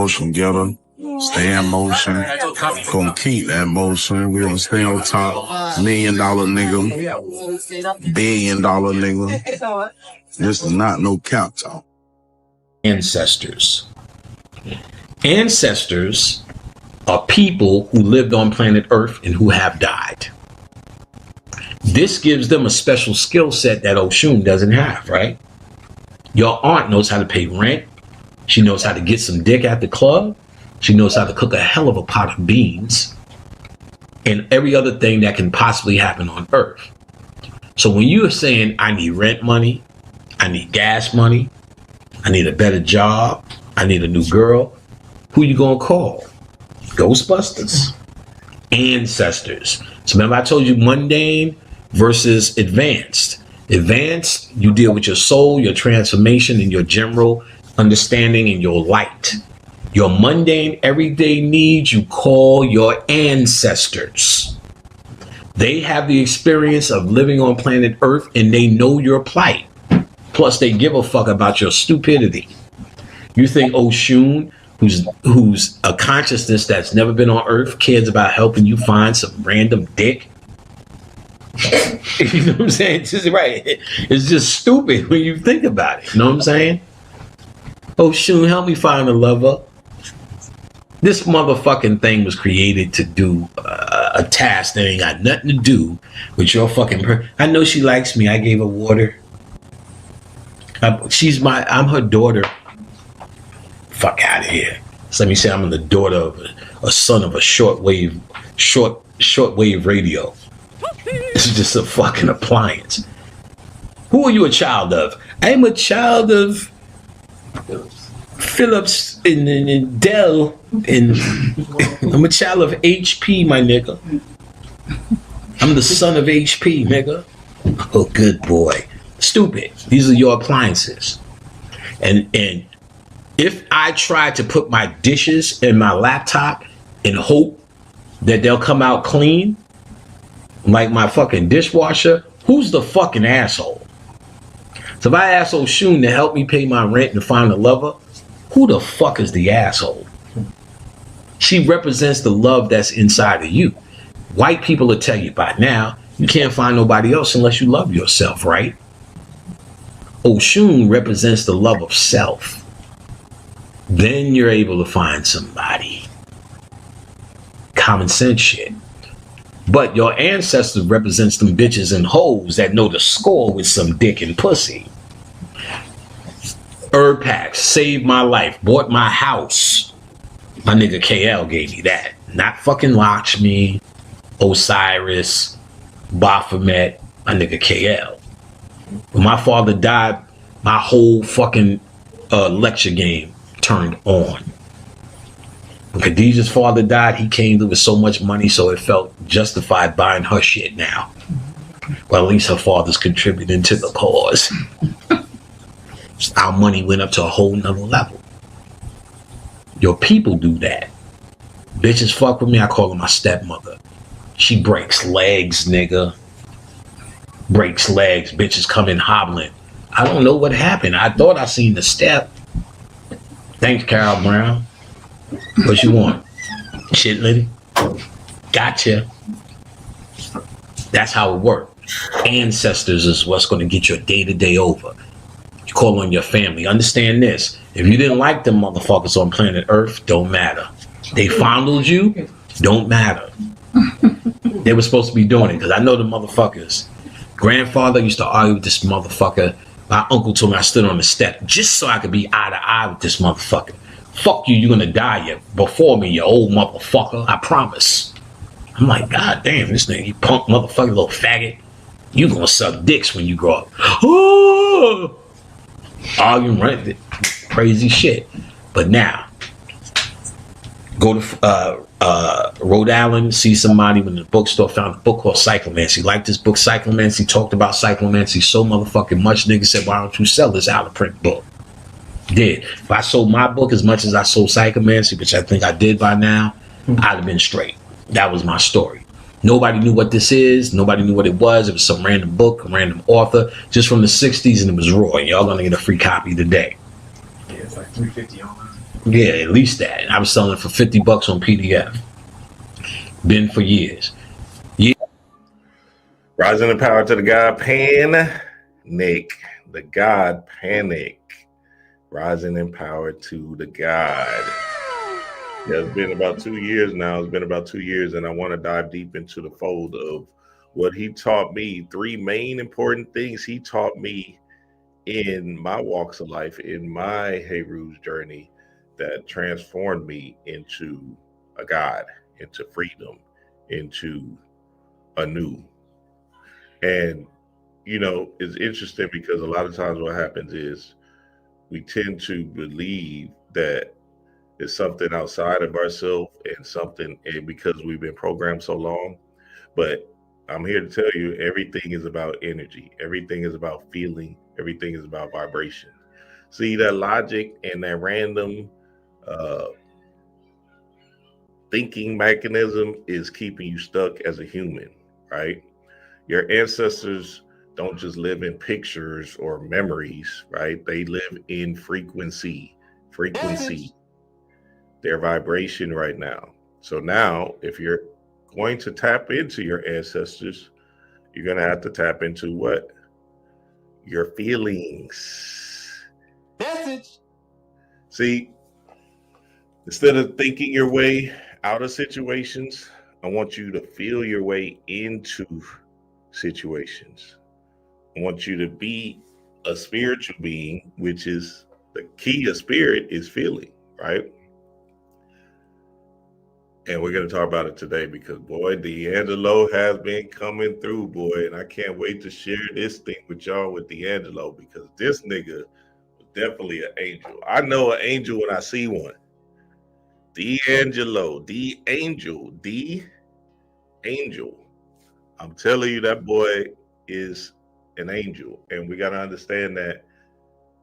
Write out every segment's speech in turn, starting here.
motion, get her. Stay in motion. Gonna keep that motion. We gonna stay on top. $1 million nigga. $1 billion nigga. This is not no cap talk. Ancestors. Ancestors are people who lived on planet Earth and who have died. This gives them a special skill set that Oshun doesn't have, right? Your aunt knows how to pay rent. She knows how to get some dick at the club. She knows how to cook a hell of a pot of beans and every other thing that can possibly happen on Earth. So when you are saying, I need rent money, I need gas money, I need a better job, I need a new girl, who you gonna call? Ghostbusters. Ancestors. So remember I told you mundane versus advanced. Advanced, you deal with your soul, your transformation, and your general understanding and your light. Your mundane, everyday needs, you call your ancestors. They have the experience of living on planet Earth and they know your plight. Plus, they give a fuck about your stupidity. You think Oshun, who's a consciousness that's never been on Earth, cares about helping you find some random dick? You know what I'm saying? It's just, right. It's just stupid when you think about it. You know what I'm saying? Oshun, help me find a lover. This motherfucking thing was created to do a task that ain't got nothing to do with your fucking I know she likes me. I gave her water. I'm her daughter. Fuck out of here. So let me say I'm the daughter of a son of a shortwave radio. This is just a fucking appliance. Who are you a child of? I'm a child of Phillips and Dell, and I'm a child of HP, my nigga. I'm the son of HP, nigga. Oh, good boy. Stupid. These are your appliances. And if I try to put my dishes in my laptop and hope that they'll come out clean, like my fucking dishwasher, who's the fucking asshole? So if I ask Oshun to help me pay my rent and find a lover, who the fuck is the asshole? She represents the love that's inside of you. White people will tell you by now, you can't find nobody else unless you love yourself, right? Oshun represents the love of self. Then you're able to find somebody. Common sense shit. But your ancestors represents them bitches and hoes that know the score with some dick and pussy. Herb packs saved my life, bought my house. My nigga KL gave me that. Not fucking Lakshmi, Osiris, Baphomet, my nigga KL. When my father died, my whole fucking lecture game turned on. When Khadijah's father died, he came through with so much money, so it felt justified buying her shit now. Well, at least her father's contributing to the cause. Our money went up to a whole nother level. Your people do that. Bitches fuck with me, I call her my stepmother. She breaks legs, nigga. Breaks legs, bitches come in hobbling. I don't know what happened. I thought I seen the step. Thanks, Carol Brown. What you want? Shit, lady? Gotcha. That's how it works. Ancestors is what's going to get your day-to-day over. You call on your family. Understand this. If you didn't like them motherfuckers on planet Earth, don't matter. They fondled you, don't matter. They were supposed to be doing it, because I know the motherfuckers. Grandfather used to argue with this motherfucker. My uncle told me I stood on the step just so I could be eye to eye with this motherfucker. Fuck you, you're gonna die before me, you old motherfucker. I promise. I'm like, God damn, this nigga, you punk motherfucker, little faggot. You gonna suck dicks when you grow up. Oh! Arguing, right? Crazy shit. But now, go to Rhode Island, see somebody in the bookstore, found a book called Psychomancy. Like this book, Psychomancy, talked about Psychomancy so motherfucking much. Nigga said, why don't you sell this out of print book? Did. If I sold my book as much as I sold Psychomancy, which I think I did by now, I'd have been straight. That was my story. Nobody knew what this is. Nobody knew what it was. It was some random book, a random author, just from the 60s, and it was raw. Y'all gonna get a free copy today. Yeah, it's like $3.50 online. Yeah, at least that. I was selling it for $50 on PDF. Been for years. Yeah. Rising in power to the God Panic. The God Panic. Rising in power to the God. Yeah, it's been about 2 years now. It's been about 2 years, and I want to dive deep into the fold of what he taught me. 3 main important things he taught me in my walks of life, in my Heru's journey, that transformed me into a God, into freedom, into a new. And, it's interesting because a lot of times what happens is we tend to believe that it's something outside of ourselves and because we've been programmed so long. But I'm here to tell you, everything is about energy. Everything is about feeling. Everything is about vibration. See, that logic and that random uh, thinking mechanism is keeping you stuck as a human, right? Your ancestors don't just live in pictures or memories, right? They live in frequency, their vibration right now. So now, if you're going to tap into your ancestors, you're going to have to tap into what? Your feelings. Message. See, instead of thinking your way out of situations, I want you to feel your way into situations. I want you to be a spiritual being, which is the key of spirit is feeling, right? And we're going to talk about it today because, boy, D'Angelo has been coming through, boy. And I can't wait to share this thing with y'all with D'Angelo because this nigga was definitely an angel. I know an angel when I see one. D'Angelo, the angel. I'm telling you, that boy is an angel. And we got to understand that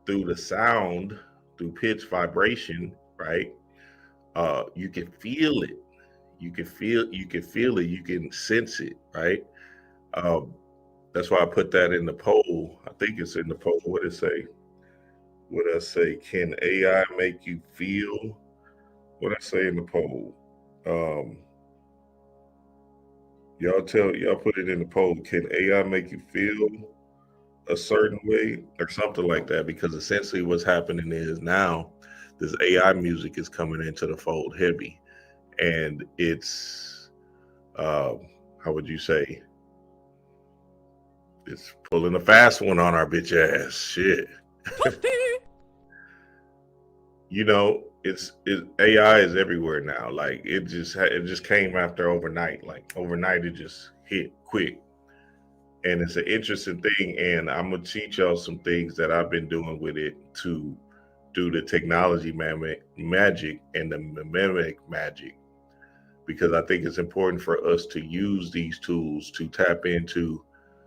through the sound, through pitch vibration, right? You can feel it. You can feel it. You can sense it, right? Um, that's why I put that in the poll. I think it's in the poll. What did it say? What did I say? Can AI make you feel? What did I say in the poll? Y'all put it in the poll. Can AI make you feel a certain way or something like that? Because essentially what's happening is now this AI music is coming into the fold heavy, and it's how would you say? It's pulling a fast one on our bitch ass. Shit. AI is everywhere now. Like it just came after overnight. Like overnight, it just hit quick, and it's an interesting thing. And I'm gonna teach y'all some things that I've been doing with it to do the technology magic and the mimic magic, because I think it's important for us to use these tools to tap into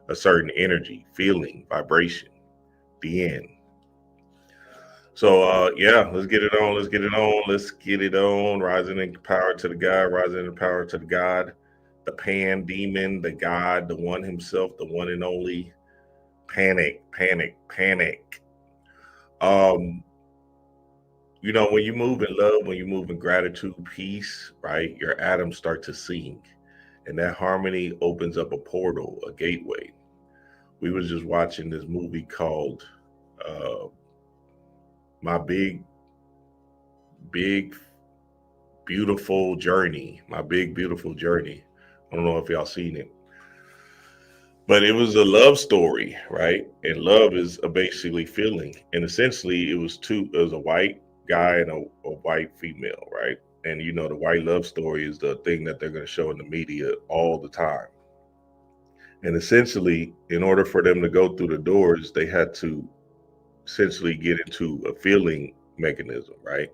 a certain energy, feeling, vibration, the end. So yeah, let's get it on. Let's get it on. Let's get it on. Rising in power to the God, rising in power to the God, the pan demon, the God, the one himself, the one and only. Panic, panic, panic. Um, when you move in love, when you move in gratitude, peace, right, your atoms start to sync. And that harmony opens up a portal, a gateway. We was just watching this movie called My Big Beautiful Journey. My Big Beautiful Journey. I don't know if y'all seen it. But it was a love story, right? And love is a basically feeling. And essentially it was a white guy and a white female, right? And the white love story is the thing that they're going to show in the media all the time. And essentially, in order for them to go through the doors, they had to essentially get into a feeling mechanism, right?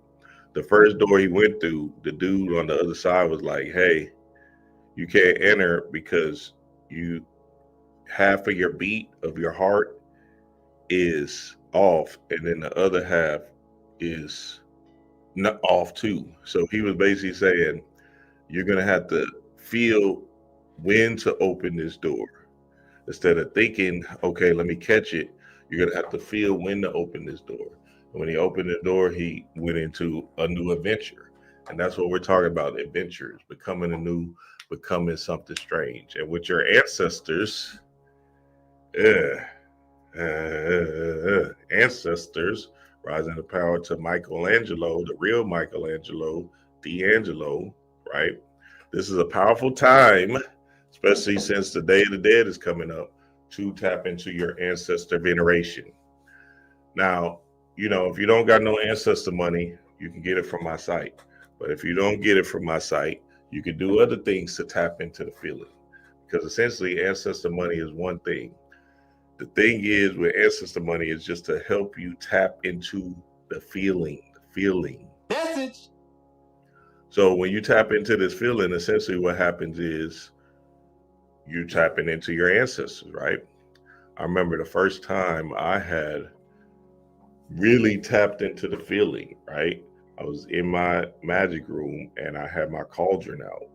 The first door he went through, the dude on the other side was like, hey, you can't enter because you half of your beat of your heart is off, and then the other half is not off too. So he was basically saying, you're gonna have to feel when to open this door. Instead of thinking, okay, let me catch it, you're gonna have to feel when to open this door. When he opened the door, he went into a new adventure. And that's what we're talking about, adventures, becoming anew, becoming something strange. And with your ancestors, ancestors, rising to power to Michelangelo, the real Michelangelo, D'Angelo, right? This is a powerful time, especially since the Day of the Dead is coming up, to tap into your ancestor veneration. Now, if you don't got no ancestor money, you can get it from my site. But if you don't get it from my site, you can do other things to tap into the feeling. Because essentially, ancestor money is one thing. The thing is with ancestor money is just to help you tap into the feeling. Message. So when you tap into this feeling, essentially what happens is you tapping into your ancestors, right? I remember the first time I had really tapped into the feeling, right? I was in my magic room and I had my cauldron out,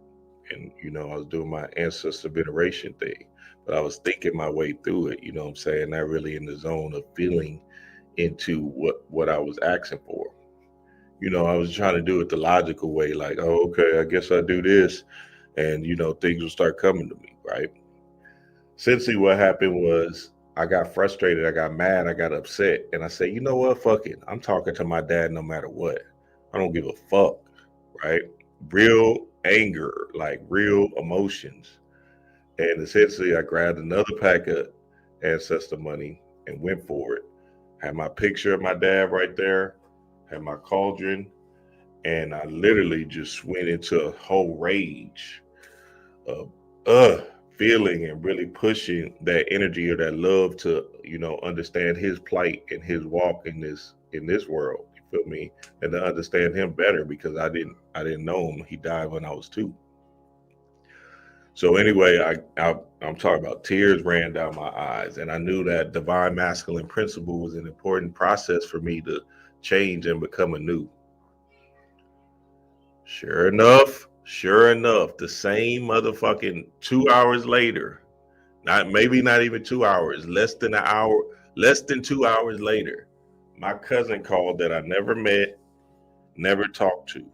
and I was doing my ancestor veneration thing, but I was thinking my way through it, what I'm saying, not really in the zone of feeling into what I was asking for. I was trying to do it the logical way, like, oh, okay, I guess I do this, and things will start coming to me, right? Essentially what happened was I got frustrated, I got mad, I got upset, and I said, you know what, fuck it, I'm talking to my dad no matter what. I don't give a fuck, right? Real anger, like real emotions. And essentially I grabbed another pack of ancestor money and went for it. Had my picture of my dad right there, had my cauldron, and I literally just went into a whole rage of feeling and really pushing that energy or that love to understand his plight and his walk in this world. You feel me? And to understand him better, because I didn't know him. He died when I was 2. So anyway, I'm talking about tears ran down my eyes, and I knew that divine masculine principle was an important process for me to change and become anew. Sure enough, the same motherfucking 2 hours later, not even 2 hours, less than 2 hours later, my cousin called that I never met, never talked to.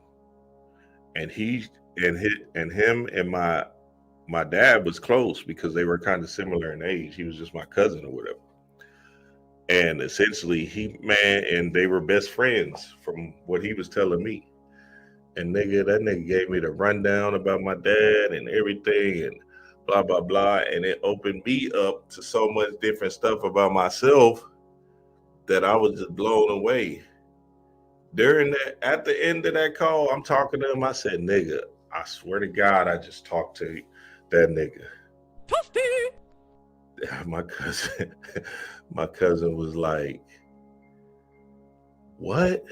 And him and my dad was close because they were kind of similar in age. He was just my cousin or whatever. And essentially and they were best friends from what he was telling me. And that nigga gave me the rundown about my dad and everything and blah, blah, blah. And it opened me up to so much different stuff about myself that I was just blown away. At the end of that call, I'm talking to him. I said, nigga, I swear to God, I just talked to that nigga. My cousin was like, what?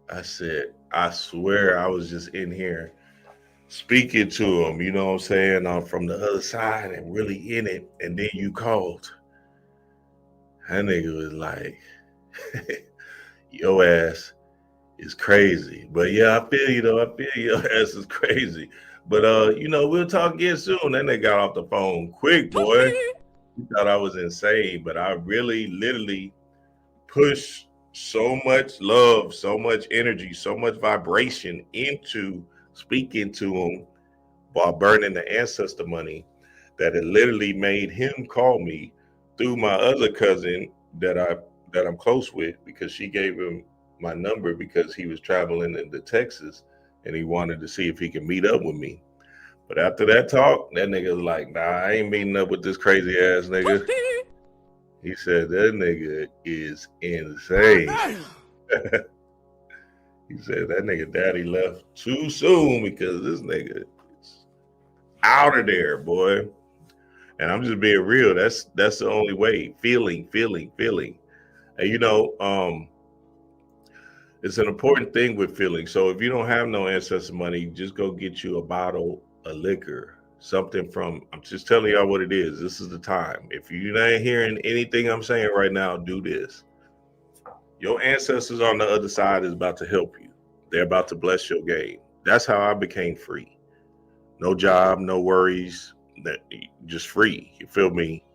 I said, I swear I was just in here speaking to him, you know what I'm saying, from the other side and really in it. And then you called. That nigga was like, your ass is crazy. But yeah, I feel you though. I feel your ass is crazy. But we'll talk again soon. Then they got off the phone quick, boy. He thought I was insane, but I really literally pushed so much love, so much energy, so much vibration into speaking to him while burning the ancestor money that it literally made him call me through my other cousin that I'm close with, because she gave him my number because he was traveling into Texas and he wanted to see if he could meet up with me. But after that talk, that nigga was like, nah, I ain't meeting up with this crazy ass nigga. He said, that nigga is insane. He said, that nigga daddy left too soon because this nigga is out of there, boy. And I'm just being real. That's the only way. Feeling. And it's an important thing with feeling. So if you don't have no ancestor money, just go get you a bottle of liquor. Something I'm just telling y'all what it is. This is the time. If you're not hearing anything I'm saying right now, do this. Your ancestors on the other side is about to help you. They're about to bless your game. That's how I became free. No job, no worries, just free. You feel me?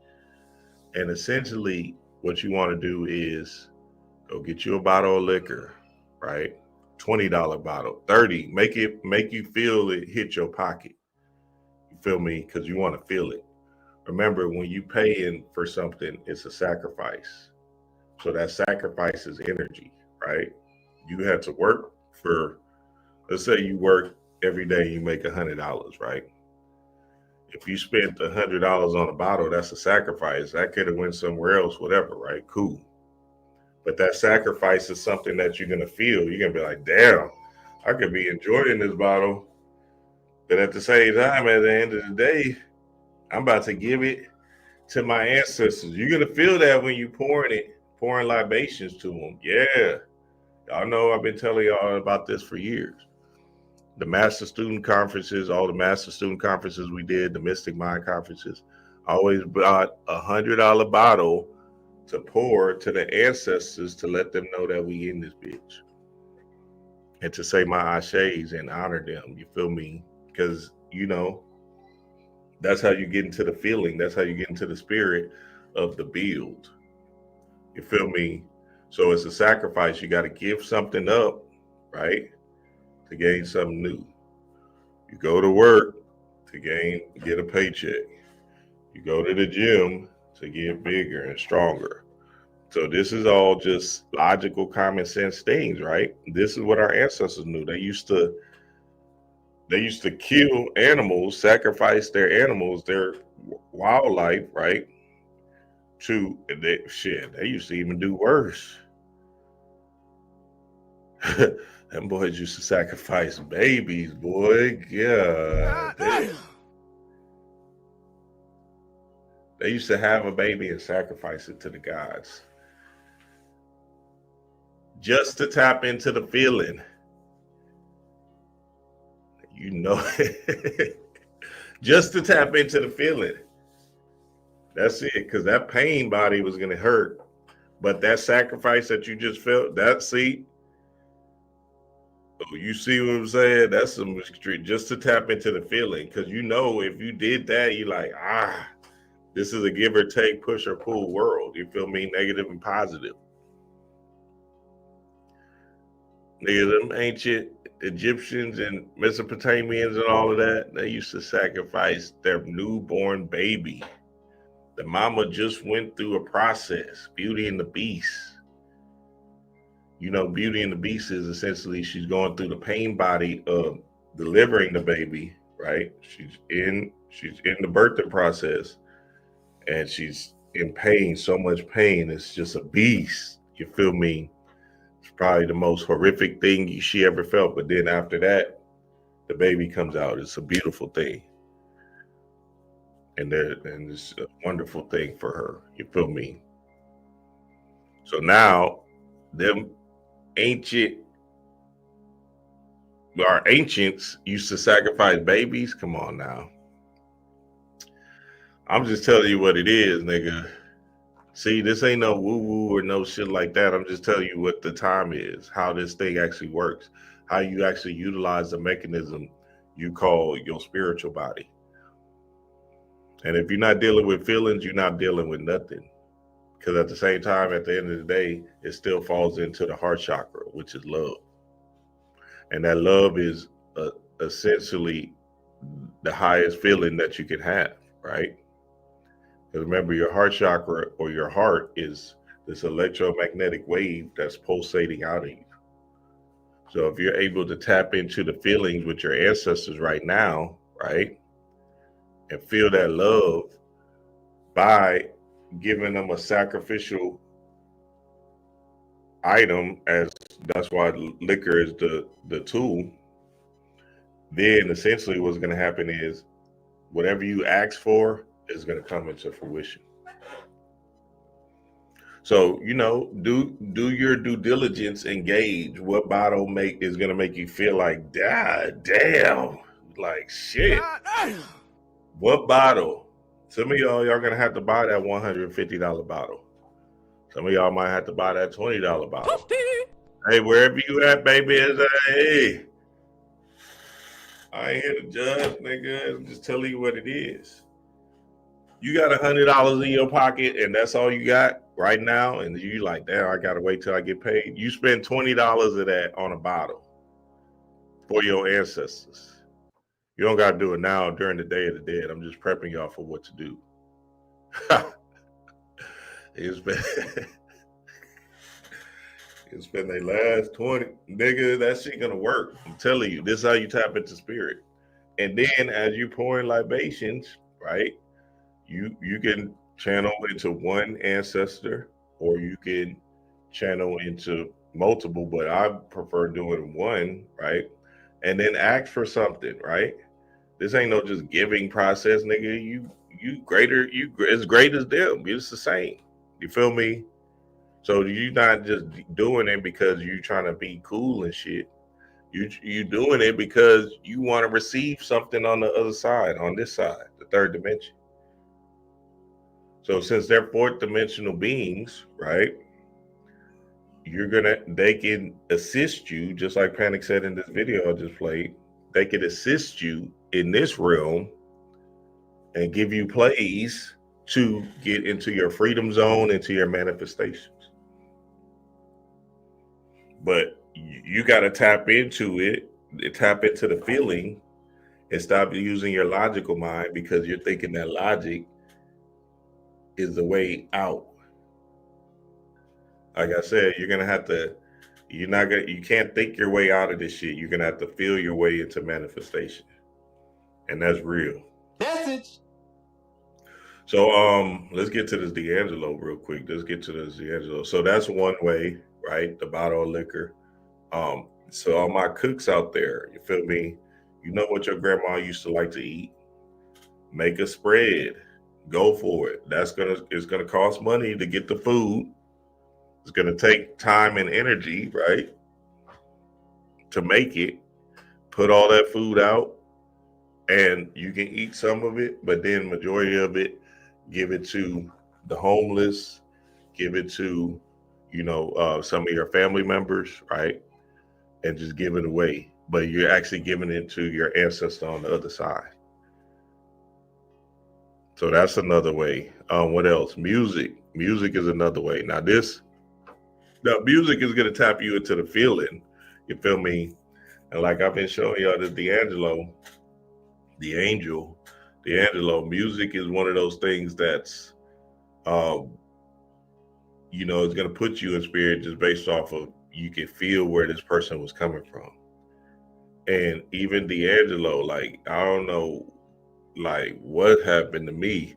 And essentially what you want to do is Go get you a bottle of liquor, right? $20 bottle, 30. Make you feel it hit your pocket. You feel me? Because you want to feel it. Remember, when you pay in for something, it's a sacrifice. So that sacrifice is energy, right? You had to work for, let's say you work every day, you make $100, right? If you spent $100 on a bottle, that's a sacrifice. That could have went somewhere else, whatever, right? Cool. But that sacrifice is something that you're gonna feel. You're gonna be like, damn, I could be enjoying this bottle, but at the same time, at the end of the day, I'm about to give it to my ancestors. You're gonna feel that when you pouring libations to them. Yeah, y'all know I've been telling y'all about this for years. The master student conferences, all the master student conferences we did, the Mystic Mind conferences, I always brought $100 bottle to pour to the ancestors to let them know that we in this bitch. And to say my ashes and honor them. You feel me? Because, that's how you get into the feeling. That's how you get into the spirit of the build. You feel me? So it's a sacrifice. You got to give something up, right? To gain something new. You go to work to get a paycheck. You go to the gym to get bigger and stronger. So this is all just logical, common sense things, right? This is what our ancestors knew. They used to kill animals, sacrifice their animals, their wildlife, right? They used to even do worse. Them boys used to sacrifice babies, boy. God damn. They used to have a baby and sacrifice it to the gods. Just to tap into the feeling. Just to tap into the feeling. That's it, because that pain body was going to hurt. But that sacrifice that you just felt, you see what I'm saying? That's some mystery, just to tap into the feeling. Because if you did that, you're like, this is a give or take, push or pull world. You feel me? Negative and positive. Nigga, them ancient Egyptians and Mesopotamians and all of that, they used to sacrifice their newborn baby. The mama just went through a process, Beauty and the Beast. Beauty and the Beast is essentially she's going through the pain body of delivering the baby, right? She's in the birthing process and she's in pain, so much pain. It's just a beast. You feel me? It's probably the most horrific thing she ever felt. But then after that, the baby comes out. It's a beautiful thing. And it's a wonderful thing for her. You feel me? So now, our ancients used to sacrifice babies. Come on now. I'm just telling you what it is, nigga. See, this ain't no woo-woo or no shit like that. I'm just telling you what the time is, how this thing actually works, how you actually utilize the mechanism you call your spiritual body. And if you're not dealing with feelings, you're not dealing with nothing. Because at the same time, at the end of the day, it still falls into the heart chakra, which is love. And that love is essentially the highest feeling that you can have, right? Because remember, your heart chakra or your heart is this electromagnetic wave that's pulsating out of you. So if you're able to tap into the feelings with your ancestors right now, right, and feel that love by giving them a sacrificial item, as that's why liquor is the tool, then essentially what's going to happen is whatever you ask for is going to come into fruition. So, do your due diligence, engage. What bottle is going to make you feel like, damn, like shit. What bottle? Some of y'all going to have to buy that $150 bottle. Some of y'all might have to buy that $20 bottle. Hey, wherever you at, baby, hey. I ain't here to judge, nigga. I'm just telling you what it is. You got $100 in your pocket and that's all you got, right now, and you like, damn, I gotta wait till I get paid. You spend $20 of that on a bottle for your ancestors. You don't gotta do it now during the Day of the Dead. I'm just prepping y'all for what to do. It's been it's been their last 20. Nigga, that shit gonna work. I'm telling you, this is how you tap into spirit. And then as you pouring libations, right? You can channel into one ancestor, or you can channel into multiple, but I prefer doing one, right? And then ask for something, right? This ain't no just giving process, nigga. You greater, you as great as them. It's the same. You feel me? So you not just doing it because you trying to be cool and shit. You doing it because you want to receive something on the other side, on this side, the third dimension. So since they're fourth dimensional beings, right? They can assist you, just like Panic said in this video I just played. They can assist you in this realm and give you plays to get into your freedom zone, into your manifestations. But you got to tap into it, tap into the feeling, and stop using your logical mind, because you're thinking that logic is the way out. Like I said, you can't think your way out of this shit. You're gonna have to feel your way into manifestation. And that's real. Message. So let's get to this D'Angelo real quick. Let's get to this D'Angelo. So that's one way, right? The bottle of liquor. So all my cooks out there, you feel me? You know what your grandma used to like to eat? Make a spread. Go for it. It's gonna cost money to get the food. It's gonna take time and energy, right? To make it. Put all that food out, and you can eat some of it, but then majority of it, give it to the homeless, give it to, some of your family members, right? And just give it away. But you're actually giving it to your ancestor on the other side. So that's another way. What else? Music. Music is another way. Now music is going to tap you into the feeling. You feel me? And like I've been showing y'all, the D'Angelo, music is one of those things that's, it's going to put you in spirit just based off of, you can feel where this person was coming from. And even D'Angelo, like, I don't know, like, what happened to me,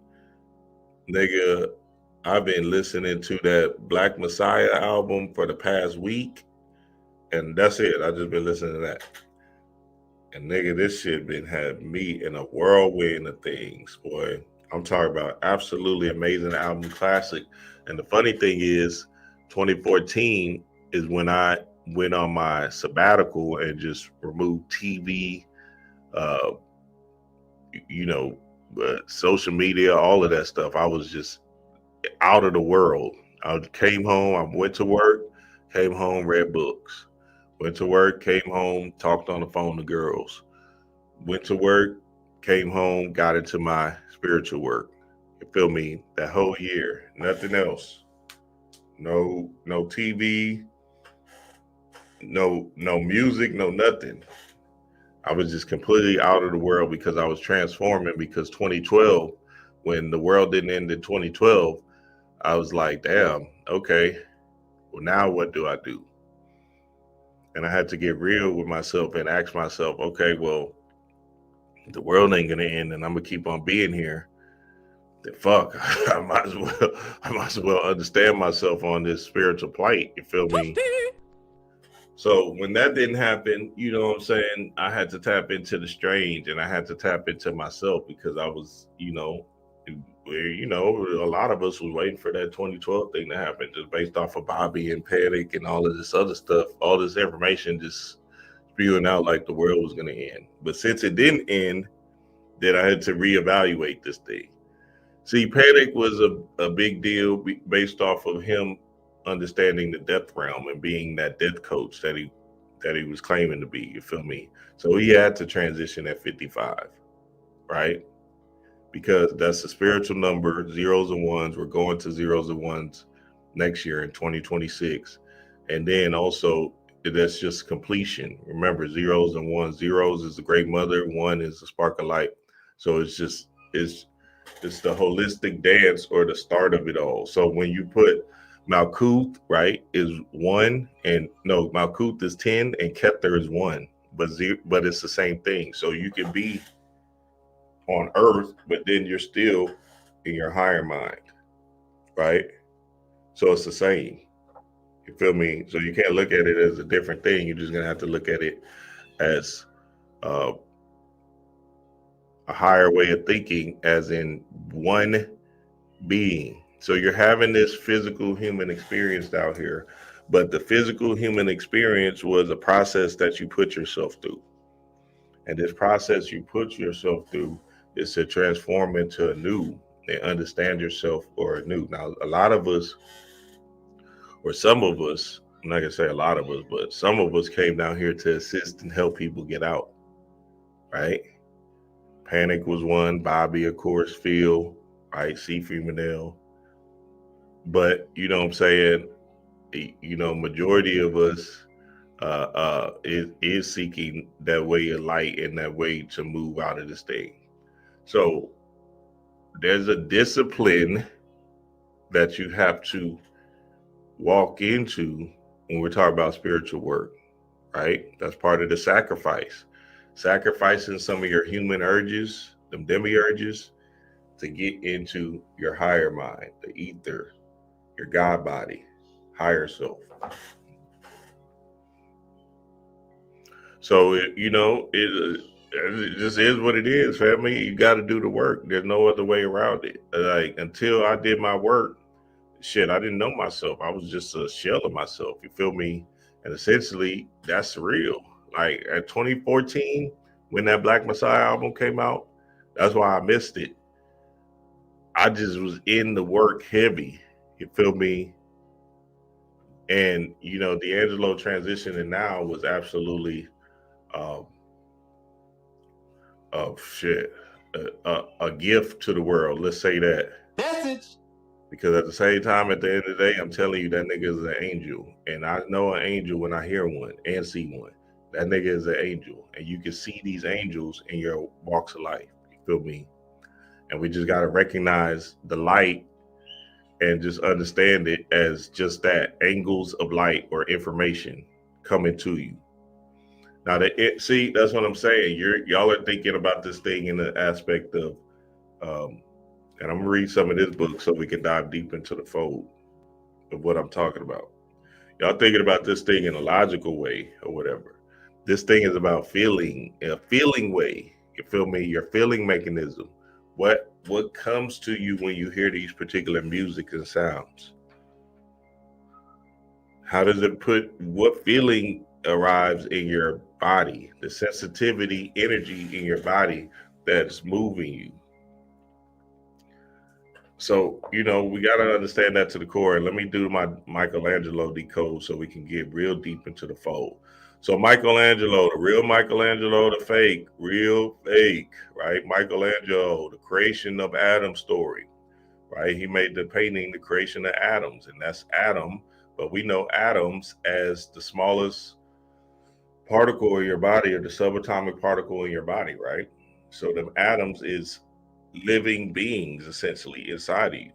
nigga. I've been listening to that Black Messiah album for the past week, and that's it. I just been listening to that. And nigga, this shit had me in a whirlwind of things, boy. I'm talking about absolutely amazing album, classic. And the funny thing is, 2014 is when I went on my sabbatical and just removed TV, social media, all of that stuff. I was just out of the world. I came home, I went to work, came home, read books. Went to work, came home, talked on the phone to girls. Went to work, came home, got into my spiritual work. You feel me? That whole year, nothing else. No TV, no music, no nothing. I was just completely out of the world because I was transforming, because 2012, when the world didn't end in 2012, I was like, damn, okay, well, now what do I do? And I had to get real with myself and ask myself, okay, well, the world ain't gonna end and I'm gonna keep on being here. Then fuck, I might as well understand myself on this spiritual plight. You feel me? So when that didn't happen, you know what I'm saying, I had to tap into the strange, and I had to tap into myself, because I was, a lot of us was waiting for that 2012 thing to happen, just based off of Bobby and Panic and all of this other stuff, all this information just spewing out like the world was going to end. But since it didn't end, then I had to reevaluate this thing. See, Panic was a big deal based off of him understanding the death realm and being that death coach that he was claiming to be. You feel me? So he had to transition at 55, right? Because that's a spiritual number, zeros and ones. We're going to zeros and ones. next year in 2026. And then also that's just completion. Remember, zeros and ones. Zeros is the great mother, one is the spark of light. So it's the holistic dance or the start of it all. So when you put Malkuth, right, is one, and no, Malkuth is 10 and Kether is one, but it's the same thing. So you can be on earth, but then you're still in your higher mind, right? So it's the same. You feel me? So you can't look at it as a different thing. You're just gonna have to look at it as uh, a higher way of thinking, as in one being. So you're having this physical human experience out here, but the physical human experience was a process that you put yourself through. And this process you put yourself through is to transform into a new and understand yourself or a new. Now, a lot of us, or some of us, I'm not gonna say a lot of us, but some of us came down here to assist and help people get out, right? Panic was one, Bobby, of course, Phil, right? C. Manel. But you know what I'm saying? You know, majority of us is seeking that way of light and that way to move out of this thing. So there's a discipline that you have to walk into when we're talking about spiritual work, right? That's part of the sacrifice. Sacrificing some of your human urges, them demiurges, to get into your higher mind, the ether, your God body, higher self. So, it just is what it is, family. You got to do the work. There's no other way around it. Like, until I did my work, shit, I didn't know myself. I was just a shell of myself. You feel me? And essentially, that's real. Like, at 2014, when that Black Messiah album came out, that's why I missed it. I just was in the work heavy. You feel me? And, D'Angelo transitioning now was absolutely um, shit, a gift to the world. Let's say that. Message. Because at the same time, at the end of the day, I'm telling you, that nigga is an angel. And I know an angel when I hear one and see one. That nigga is an angel. And you can see these angels in your walks of life. You feel me? And we just got to recognize the light and just understand it as just that, angles of light or information coming to you. Now, that's what I'm saying. Y'all are thinking about this thing in the aspect of, and I'm gonna read some of this book so we can dive deep into the fold of what I'm talking about. Y'all thinking about this thing in a logical way or whatever. This thing is about feeling, in a feeling way. You feel me? Your feeling mechanism. What comes to you when you hear these particular music and sounds? How does it what feeling arrives in your body? The sensitivity, energy in your body that's moving you. So, we got to understand that to the core. And let me do my Michelangelo decode so we can get real deep into the fold. So Michelangelo, the real Michelangelo, the fake, real fake, right? Michelangelo, the creation of Adam story, right? He made the painting, the creation of atoms, and that's Adam. But we know atoms as the smallest particle in your body, or the subatomic particle in your body, right? So the atoms is living beings essentially inside of you.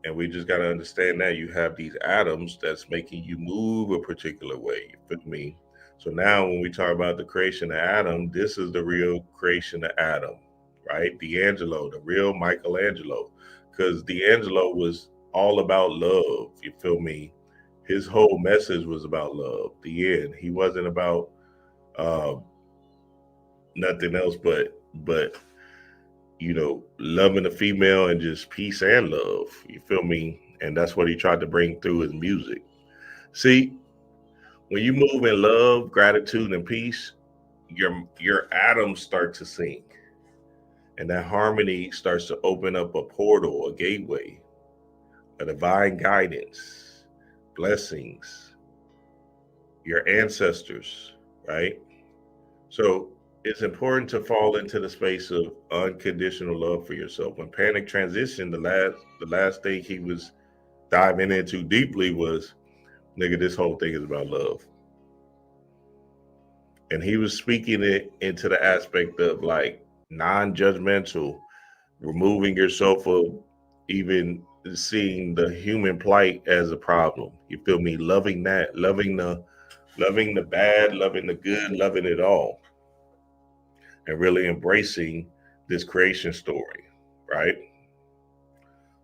And we just got to understand that you have these atoms that's making you move a particular way. You feel me? So now when we talk about the creation of Adam, this is the real creation of Adam, right? D'Angelo, the real Michelangelo, because D'Angelo was all about love. You feel me? His whole message was about love. The end. He wasn't about nothing else but loving a female and just peace and love. You feel me? And that's what he tried to bring through his music. See, when you move in love, gratitude, and peace, your atoms start to sync. And that harmony starts to open up a portal, a gateway, a divine guidance, blessings, your ancestors, right? So it's important to fall into the space of unconditional love for yourself. When Panic transitioned, the last thing he was diving into deeply was, nigga, this whole thing is about love. And he was speaking it into the aspect of like non-judgmental, removing yourself of even seeing the human plight as a problem. You feel me? Loving that, loving the bad, loving the good, loving it all, and really embracing this creation story, right?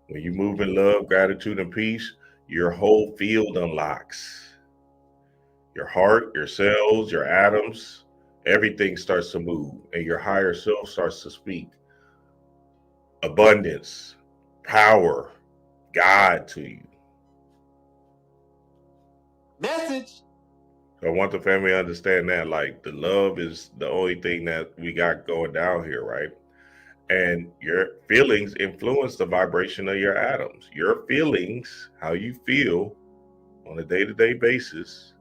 When you move in love, gratitude, and peace, your whole field unlocks. Your heart, your cells, your atoms, everything starts to move, and your higher self starts to speak abundance, power, God to you. Message. So I want the family to understand that, like, the love is the only thing that we got going down here, right? And your feelings influence the vibration of your atoms. Your feelings, how you feel on a day-to-day basis,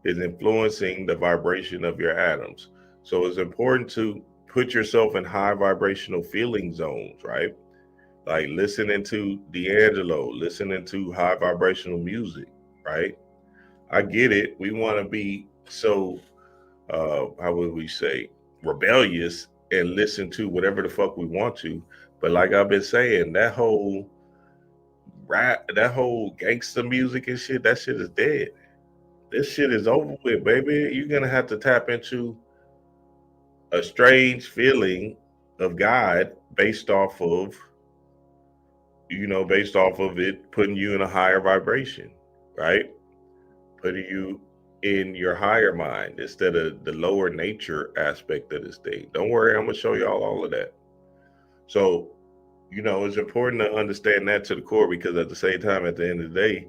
is influencing the vibration of your atoms. So it's important to put yourself in high vibrational feeling zones, right? Like listening to D'Angelo, listening to high vibrational music, right? I get it. We want to be so, how would we say, rebellious and listen to whatever the fuck we want to. But like I've been saying, that whole rap, that whole gangster music and shit, that shit is dead. This shit is over with, baby. You're gonna have to tap into a strange feeling of God based off of, based off of it putting you in a higher vibration, right? Putting you in your higher mind instead of the lower nature aspect of this thing. Don't worry, I'm gonna show y'all all of that. So, it's important to understand that to the core, because at the same time, at the end of the day,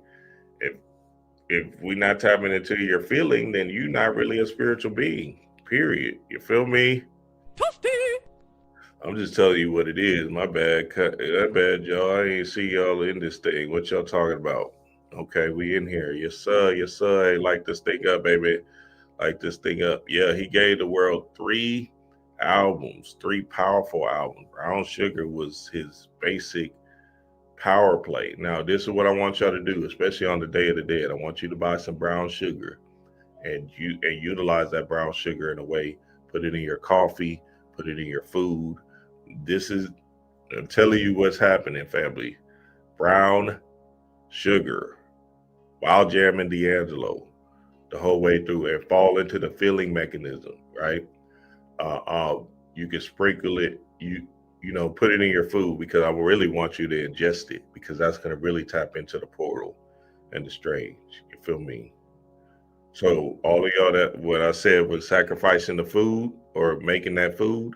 if we're not tapping into your feeling, then you're not really a spiritual being. Period. You feel me? I'm just telling you what it is. My bad. That bad, y'all. I ain't see y'all in this thing. What y'all talking about? Okay, we in here. Yes, sir. Yes, sir. Hey, light this thing up, baby. Light this thing up. Yeah, he gave the world 3 albums, 3 powerful albums. Brown Sugar was his basic power play. Now, this is what I want y'all to do, especially on the Day of the Dead. I want you to buy some brown sugar and utilize that brown sugar in a way. Put it in your coffee, put it in your food. I'm telling you what's happening, family. Brown sugar, while jamming D'Angelo the whole way through, and fall into the feeling mechanism, right? You can sprinkle it, put it in your food, because I really want you to ingest it, because that's going to really tap into the portal and the strange. You feel me? So all of y'all, that what I said was sacrificing the food or making that food,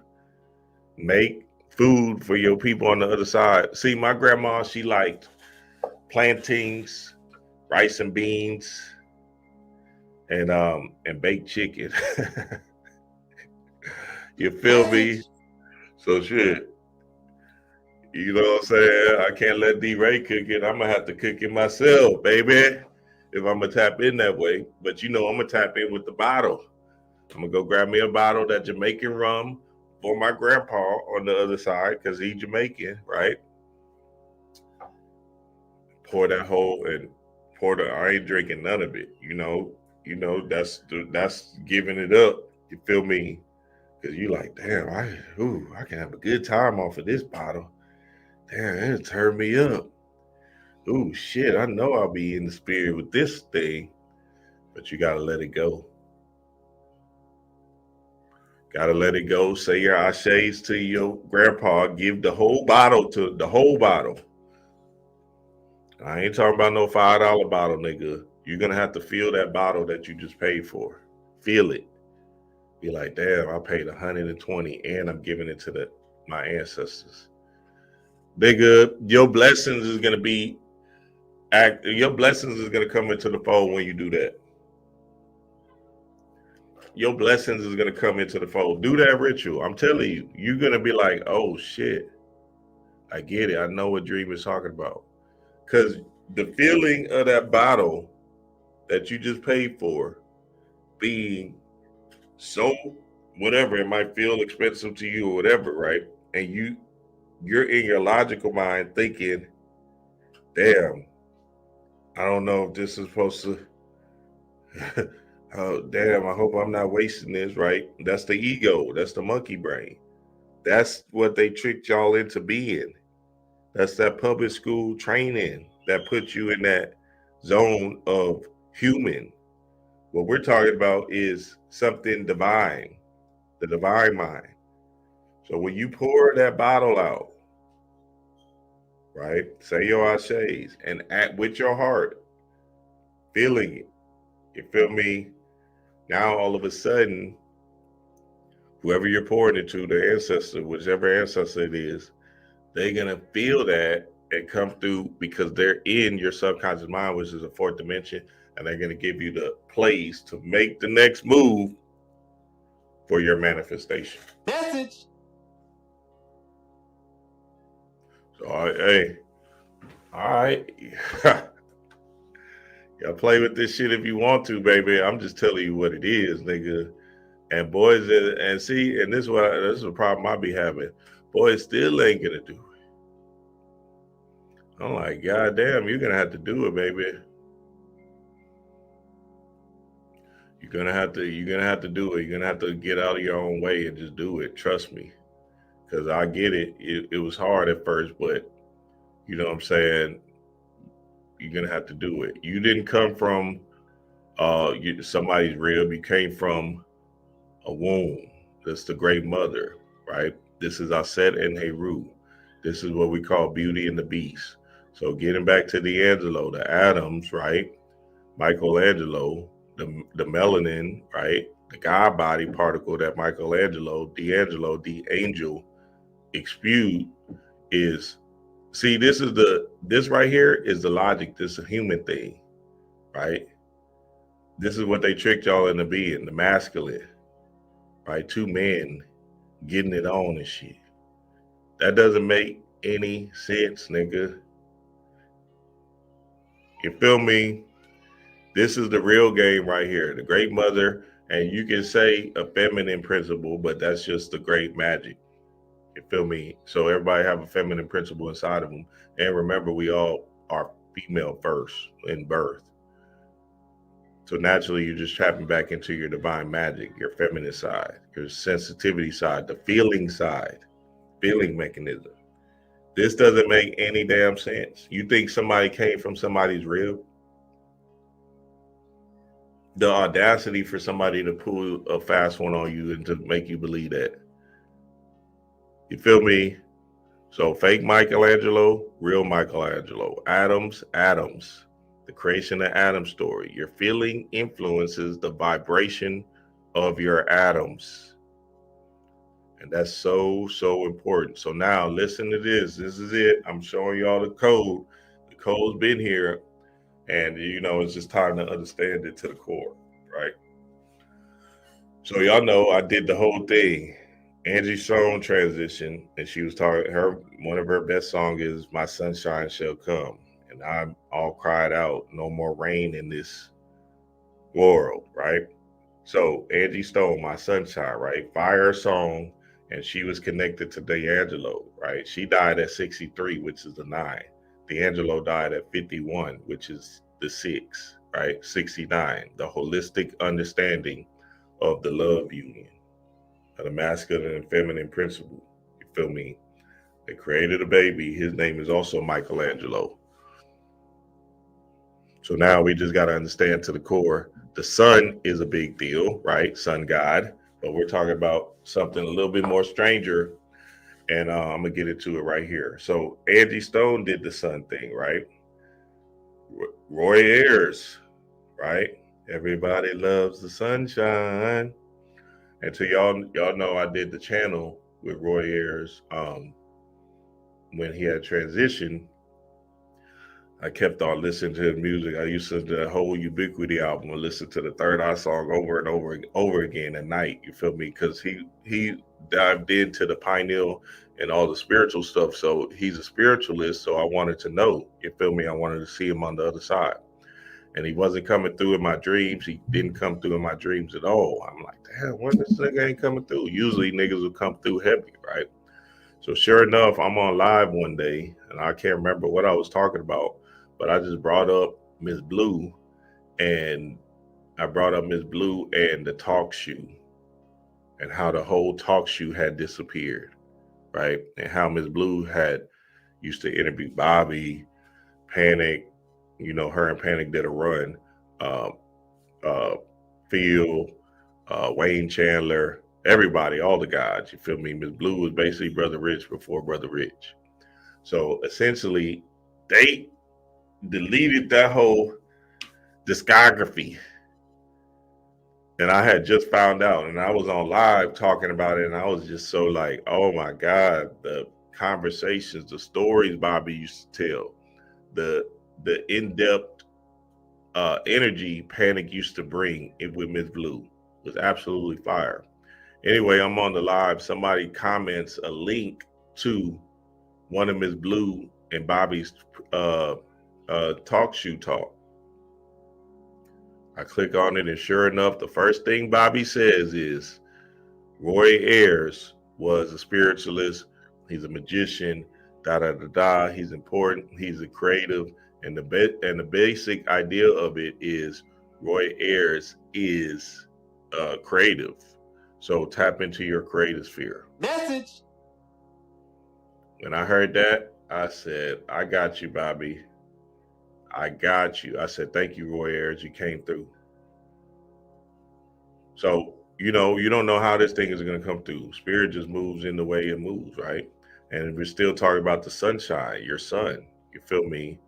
make food for your people on the other side. See, my grandma, she liked plantains, rice and beans, and baked chicken. You feel me? So shit. You know what I'm saying? I can't let D-Ray cook it. I'm gonna have to cook it myself, baby. If I'm gonna tap in that way. But I'm gonna tap in with the bottle. I'm gonna go grab me a bottle of that Jamaican rum for my grandpa on the other side, because he's Jamaican, right? Pour that whole and I ain't drinking none of it. That's giving it up. You feel me? Because you like, damn, I can have a good time off of this bottle. Damn, it turned me up. Ooh, shit, I know I'll be in the spirit with this thing. But you gotta let it go. Gotta let it go. Say your ashes to your grandpa. Give the whole bottle to the whole bottle. I ain't talking about no $5 bottle, nigga. You're gonna have to feel that bottle that you just paid for. Feel it. Be like, damn, I paid 120 and I'm giving it to my ancestors. Nigga, your blessings is gonna come into the fold when you do that. Your blessings is gonna come into the fold. Do that ritual. I'm telling you, you're gonna be like, oh shit, I get it. I know what Dream is talking about. Because the feeling of that bottle that you just paid for being so whatever, it might feel expensive to you or whatever, right? And you're in your logical mind thinking, damn, I don't know if this is supposed to. Oh, damn, I hope I'm not wasting this, right? That's the ego. That's the monkey brain. That's what they tricked y'all into being. That's that public school training that puts you in that zone of human. What we're talking about is something divine, the divine mind. So when you pour that bottle out, right, say your ashes and act with your heart, feeling it. You feel me? Now all of a sudden, whoever you're pouring it to, the ancestor, whichever ancestor it is, they're gonna feel that and come through because they're in your subconscious mind, which is a fourth dimension, and they're gonna give you the place to make the next move for your manifestation. Message. So, hey, all right, y'all play with this shit if you want to, baby. I'm just telling you what it is, nigga. And boys, and see, and this is a problem I be having. Boys still ain't gonna do it. I'm like, God damn, you're gonna have to do it, baby. You're gonna have to do it. You're gonna have to get out of your own way and just do it. Trust me. Cause I get it. It was hard at first, but you know what I'm saying? You're gonna have to do it. You didn't come from somebody's rib, you came from a womb. That's the great mother, right? This is Aset and Heru. This is what we call Beauty and the Beast. So getting back to D'Angelo, the atoms, right? Michelangelo, the melanin, right? The God body particle that D'Angelo, the angel spewed is, see, this right here is the logic. This is a human thing, right? This is what they tricked y'all into being, the masculine, right? Two men getting it on and shit. That doesn't make any sense, nigga. You feel me? This is the real game right here. The great mother, and you can say a feminine principle, but that's just the great magic. You feel me? So everybody have a feminine principle inside of them. And remember, we all are female first in birth. So naturally, you just tapping back into your divine magic, your feminine side, your sensitivity side, the feeling side, feeling mechanism. This doesn't make any damn sense. You think somebody came from somebody's rib? The audacity for somebody to pull a fast one on you and to make you believe that. You feel me? So fake Michelangelo, real Michelangelo. Atoms. The creation of Adam story. Your feeling influences the vibration of your atoms. And that's so, so important. So now listen to this. This is it. I'm showing y'all the code. The code's been here. And, you know, it's just time to understand it to the core, right? So y'all know I did the whole thing. Angie Stone transition, and she was talking, one of her best songs is My Sunshine Shall Come. And I'm all cried out, no more rain in this world, right? So Angie Stone, My Sunshine, right? Fire song, and she was connected to D'Angelo, right? She died at 63, which is the 9. D'Angelo died at 51, which is the 6, right? 69, the holistic understanding of the love union, of the masculine and feminine principle. You feel me? They created a baby. His name is also Michelangelo. So now we just got to understand to the core, the sun is a big deal, right? Sun god. But we're talking about something a little bit more stranger. And I'm going to get into it right here. So Angie Stone did the sun thing, right? Roy Ayers, right? Everybody loves the sunshine. And to y'all know I did the channel with Roy Ayers when he had transitioned. I kept on listening to his music. I used to listen to the whole Ubiquity album and listen to the Third Eye song over and over again at night. You feel me? Because he dived into the pineal and all the spiritual stuff. So he's a spiritualist. So I wanted to know. You feel me? I wanted to see him on the other side. And he wasn't coming through in my dreams. He didn't come through in my dreams at all. I'm like, damn, when this nigga ain't coming through? Usually niggas will come through heavy, right? So sure enough, I'm on live one day, and I can't remember what I was talking about, but I just brought up Miss Blue, and I brought up Miss Blue and the talk shoe, and how the whole talk shoe had disappeared, right? And how Miss Blue had used to interview Bobby, Panic, her and Panic did a run, uh, uh, Phil, Wayne Chandler, everybody, all the guys, you feel me? Miss Blue was basically Brother Rich before Brother Rich. So essentially, they deleted that whole discography. And I had just found out, and I was on live talking about it, and I was just so like, oh my God, the conversations, the stories Bobby used to tell, the in-depth energy Panic used to bring it with Miss Blue was absolutely fire. Anyway, I'm on the live. Somebody comments a link to one of Miss Blue and Bobby's talk shoe talk. I click on it, and sure enough, the first thing Bobby says is Roy Ayers was a spiritualist. He's a magician. Da da da da. He's important. He's a creative, and the basic idea of it is Roy Ayers is creative. So tap into your creative sphere. Message. When I heard that, I said, I got you, Bobby. I got you. I said, thank you, Roy Ayers. You came through. So, you don't know how this thing is going to come through. Spirit just moves in the way it moves, right? And we're still talking about the sunshine, your sun. You feel me?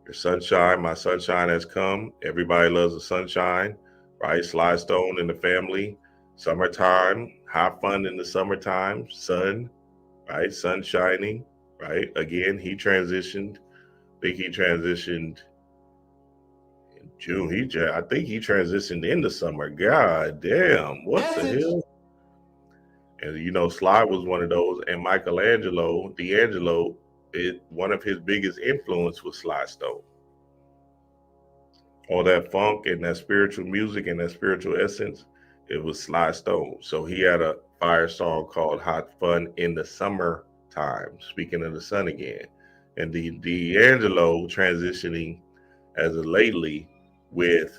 Your sunshine, my sunshine has come. Everybody loves the sunshine, right? Sly Stone and the family. Summertime, have fun in the summertime. Sun, right? Sun shining, right? Again, he transitioned. I think he transitioned in June. I think he transitioned in the summer. God damn, what the hell? And Sly was one of those, and D'Angelo, one of his biggest influence was Sly Stone. All that funk and that spiritual music and that spiritual essence, it was Sly Stone. So he had a fire song called Hot Fun in the Summertime, speaking of the sun again. And the D'Angelo transitioning as of lately with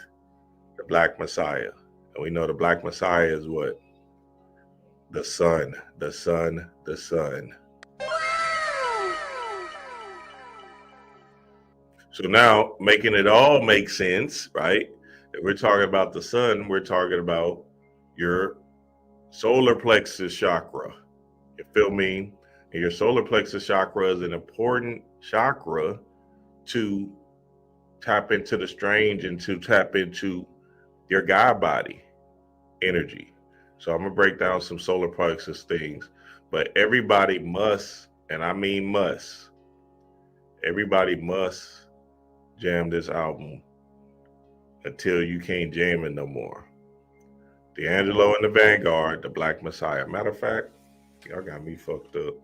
the Black Messiah. And we know the Black Messiah is what? The sun, the sun, the sun. So now, making it all make sense, right? If we're talking about the sun, we're talking about your solar plexus chakra. You feel me? And your solar plexus chakra is an important chakra to tap into the strange and to tap into your God body energy. So I'm going to break down some solar plexus things. But everybody must, and I mean must, everybody must jam this album until you can't jam it no more. D'Angelo and the Vanguard, the Black Messiah. Matter of fact, y'all got me fucked up.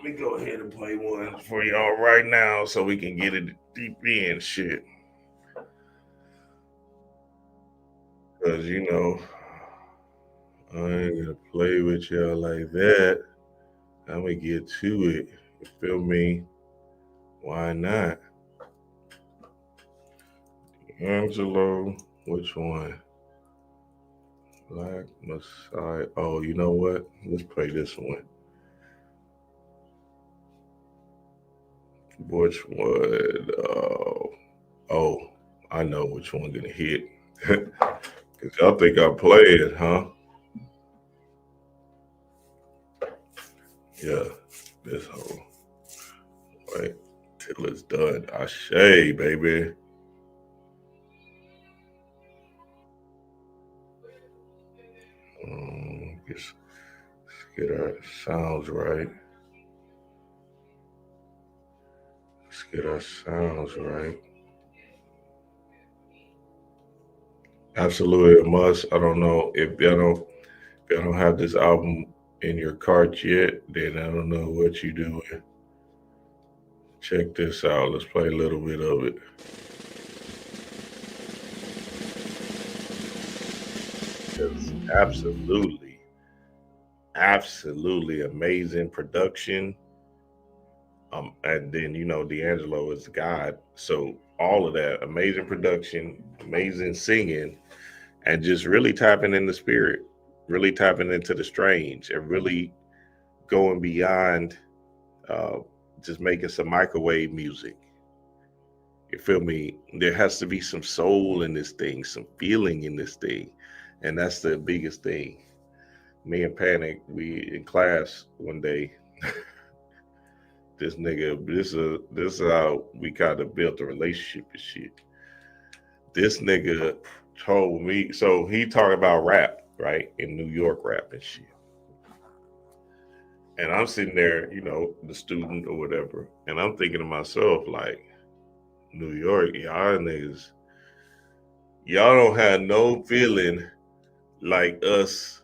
Let me go ahead and play one for y'all right now so we can get it deep in shit. Because, I ain't gonna play with y'all like that. I'm gonna get to it. You feel me? Why not? D'Angelo, which one? Black Messiah. Oh, you know what? Let's play this one. Which one? Oh, I know which one gonna hit. Cause y'all think I play it, huh? Yeah, this whole. Wait till it's done. Ashe, baby. Let's get our sounds right. Let's get our sounds right. Absolutely a must. I don't know if y'all don't have this album in your cart yet, then I don't know what you doing. Check this out. Let's play a little bit of it. It's absolutely amazing production. And then D'Angelo is God, so all of that. Amazing production, amazing singing, and just really tapping in the spirit, really tapping into the strange, and really going beyond just making some microwave music. You feel me? There has to be some soul in this thing, some feeling in this thing. And that's the biggest thing. Me and Panic, we in class one day, this nigga, this is how we kind of built a relationship and shit. This nigga told me, so he talked about rap, right? In New York rap and shit. And I'm sitting there, you know, the student or whatever, and I'm thinking to myself, like, New York, y'all niggas, y'all don't have no feeling like us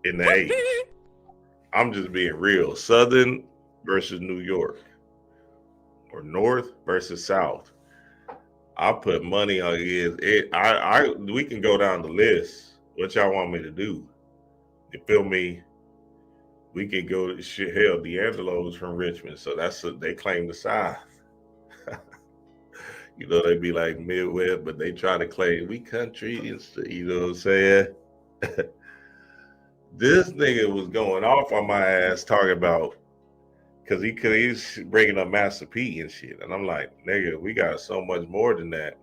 in the 80s. I'm just being real. Southern versus New York, or North versus South. I put money on it. We can go down the list. What y'all want me to do? You feel me? We can go to shit. Hell, D'Angelo's from Richmond, so they claim the South. You know, they be like Midwest, but they try to claim we country. You know what I'm saying? This nigga was going off on my ass talking about, because he's bringing up Master P and shit. And I'm like, nigga, we got so much more than that.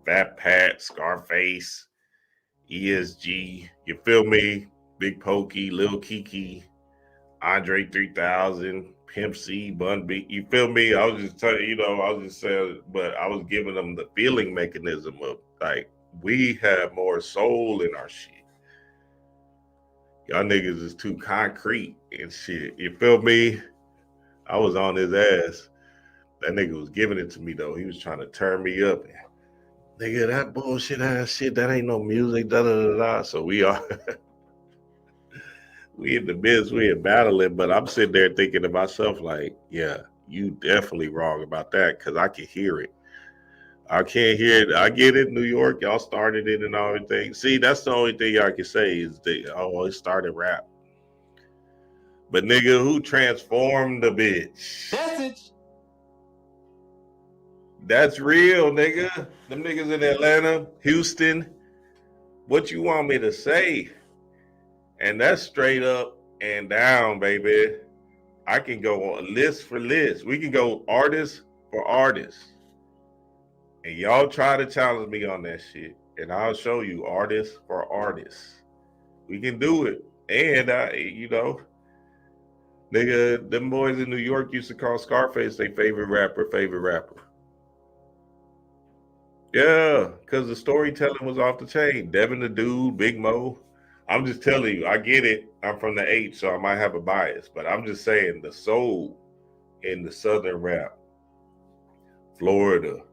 Fat Pat, Scarface, ESG, you feel me? Big Pokey, Lil Kiki, Andre 3000, Pimp C, Bun B. You feel me? I was just telling you, I was just saying, but I was giving them the feeling mechanism of, like, we have more soul in our shit. Y'all niggas is too concrete and shit. You feel me? I was on his ass. That nigga was giving it to me, though. He was trying to turn me up. Nigga, that bullshit ass shit, that ain't no music, da-da-da-da. So we are... we in the midst, we in battling, but I'm sitting there thinking to myself, like, yeah, you definitely wrong about that, because I can hear it. I can't hear it. I get it, New York, y'all started it and all everything. See, that's the only thing y'all can say is it started rap. But nigga, who transformed the bitch? Message. That's real, nigga. Them niggas in Atlanta, Houston. What you want me to say? And that's straight up and down, baby. I can go on list for list. We can go artist for artist. And y'all try to challenge me on that shit. And I'll show you artist for artist. We can do it. And, nigga, them boys in New York used to call Scarface their favorite rapper. Yeah, because the storytelling was off the chain. Devin the Dude, Big Mo. I'm just telling you, I get it. I'm from the H, so I might have a bias, but I'm just saying the soul in the Southern rap, Florida,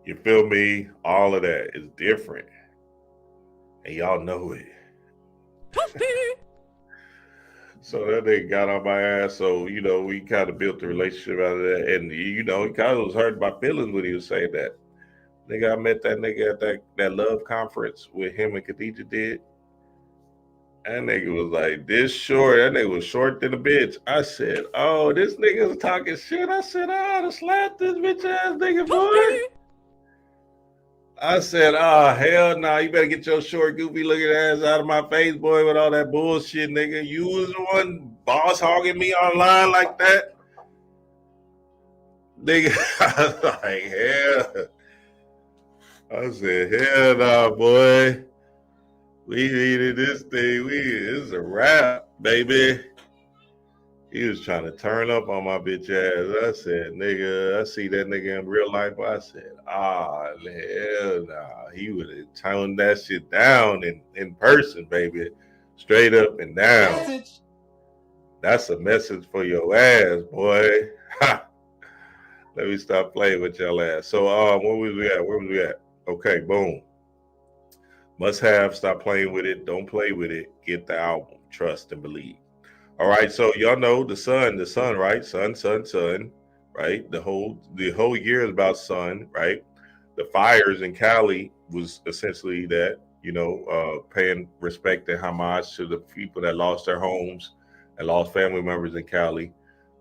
you feel me? All of that is different. And y'all know it. So that nigga got on my ass. So, we kind of built the relationship out of that. And, he kind of was hurt my feelings when he was saying that. Nigga, I met that nigga at that love conference with him and Khadijah did. That nigga was like this short. That nigga was short than a bitch. I said, oh, this nigga's talking shit. I said, I ought to slap this bitch ass nigga, boy. I said, oh, hell no. You better get your short, goofy looking ass out of my face, boy, with all that bullshit, nigga. You was the one boss hogging me online like that. Nigga, I was like, hell. I said, hell no, boy. We needed this thing. This is a rap, baby. He was trying to turn up on my bitch ass. I said, nigga, I see that nigga in real life. I said, hell nah. He would have toned that shit down in person, baby. Straight up and down. Message. That's a message for your ass, boy. Let me stop playing with your ass. So, where was we at? Okay, boom. Must have, stop playing with it. Don't play with it. Get the album. Trust and believe. All right, so y'all know the sun, right? Sun, right? The whole year is about sun, right? The fires in Cali was essentially that, paying respect and homage to the people that lost their homes and lost family members in Cali.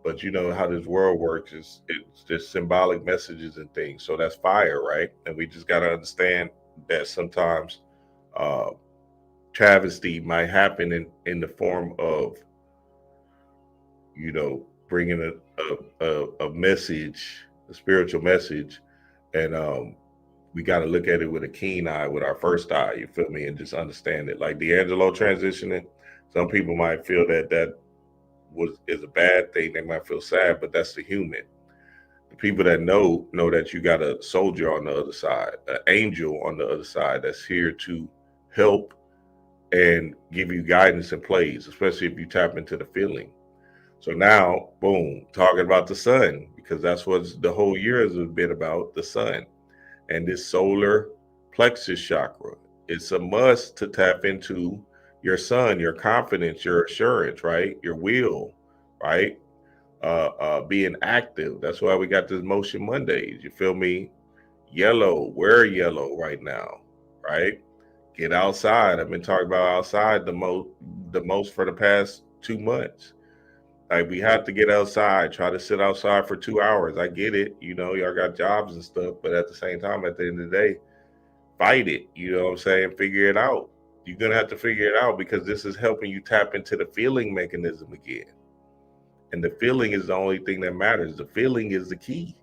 But you know how this world works is it's just symbolic messages and things. So that's fire, right? And we just got to understand that sometimes travesty might happen in the form of, you know, bringing a message, a spiritual message. And we got to look at it with a keen eye, with our first eye, you feel me? And just understand it. Like D'Angelo transitioning, some people might feel that is a bad thing. They might feel sad, but that's the human. The people that know that you got a soldier on the other side, an angel on the other side that's here to help and give you guidance and plays, especially if you tap into the feeling. So now, boom, talking about the sun, because that's what the whole year has been about, the sun and this solar plexus chakra. It's a must to tap into your sun, your confidence, your assurance, right? Your will, right? Being active. That's why we got this Motion Mondays. You feel me? Yellow, wear yellow right now, right? Get outside. I've been talking about outside the most for the past 2 months. Like, we have to get outside, try to sit outside for 2 hours. I get it. You know, y'all got jobs and stuff, but at the same time, at the end of the day, fight it. You know what I'm saying? Figure it out. You're going to have to figure it out, because this is helping you tap into the feeling mechanism again. And the feeling is the only thing that matters. The feeling is the key.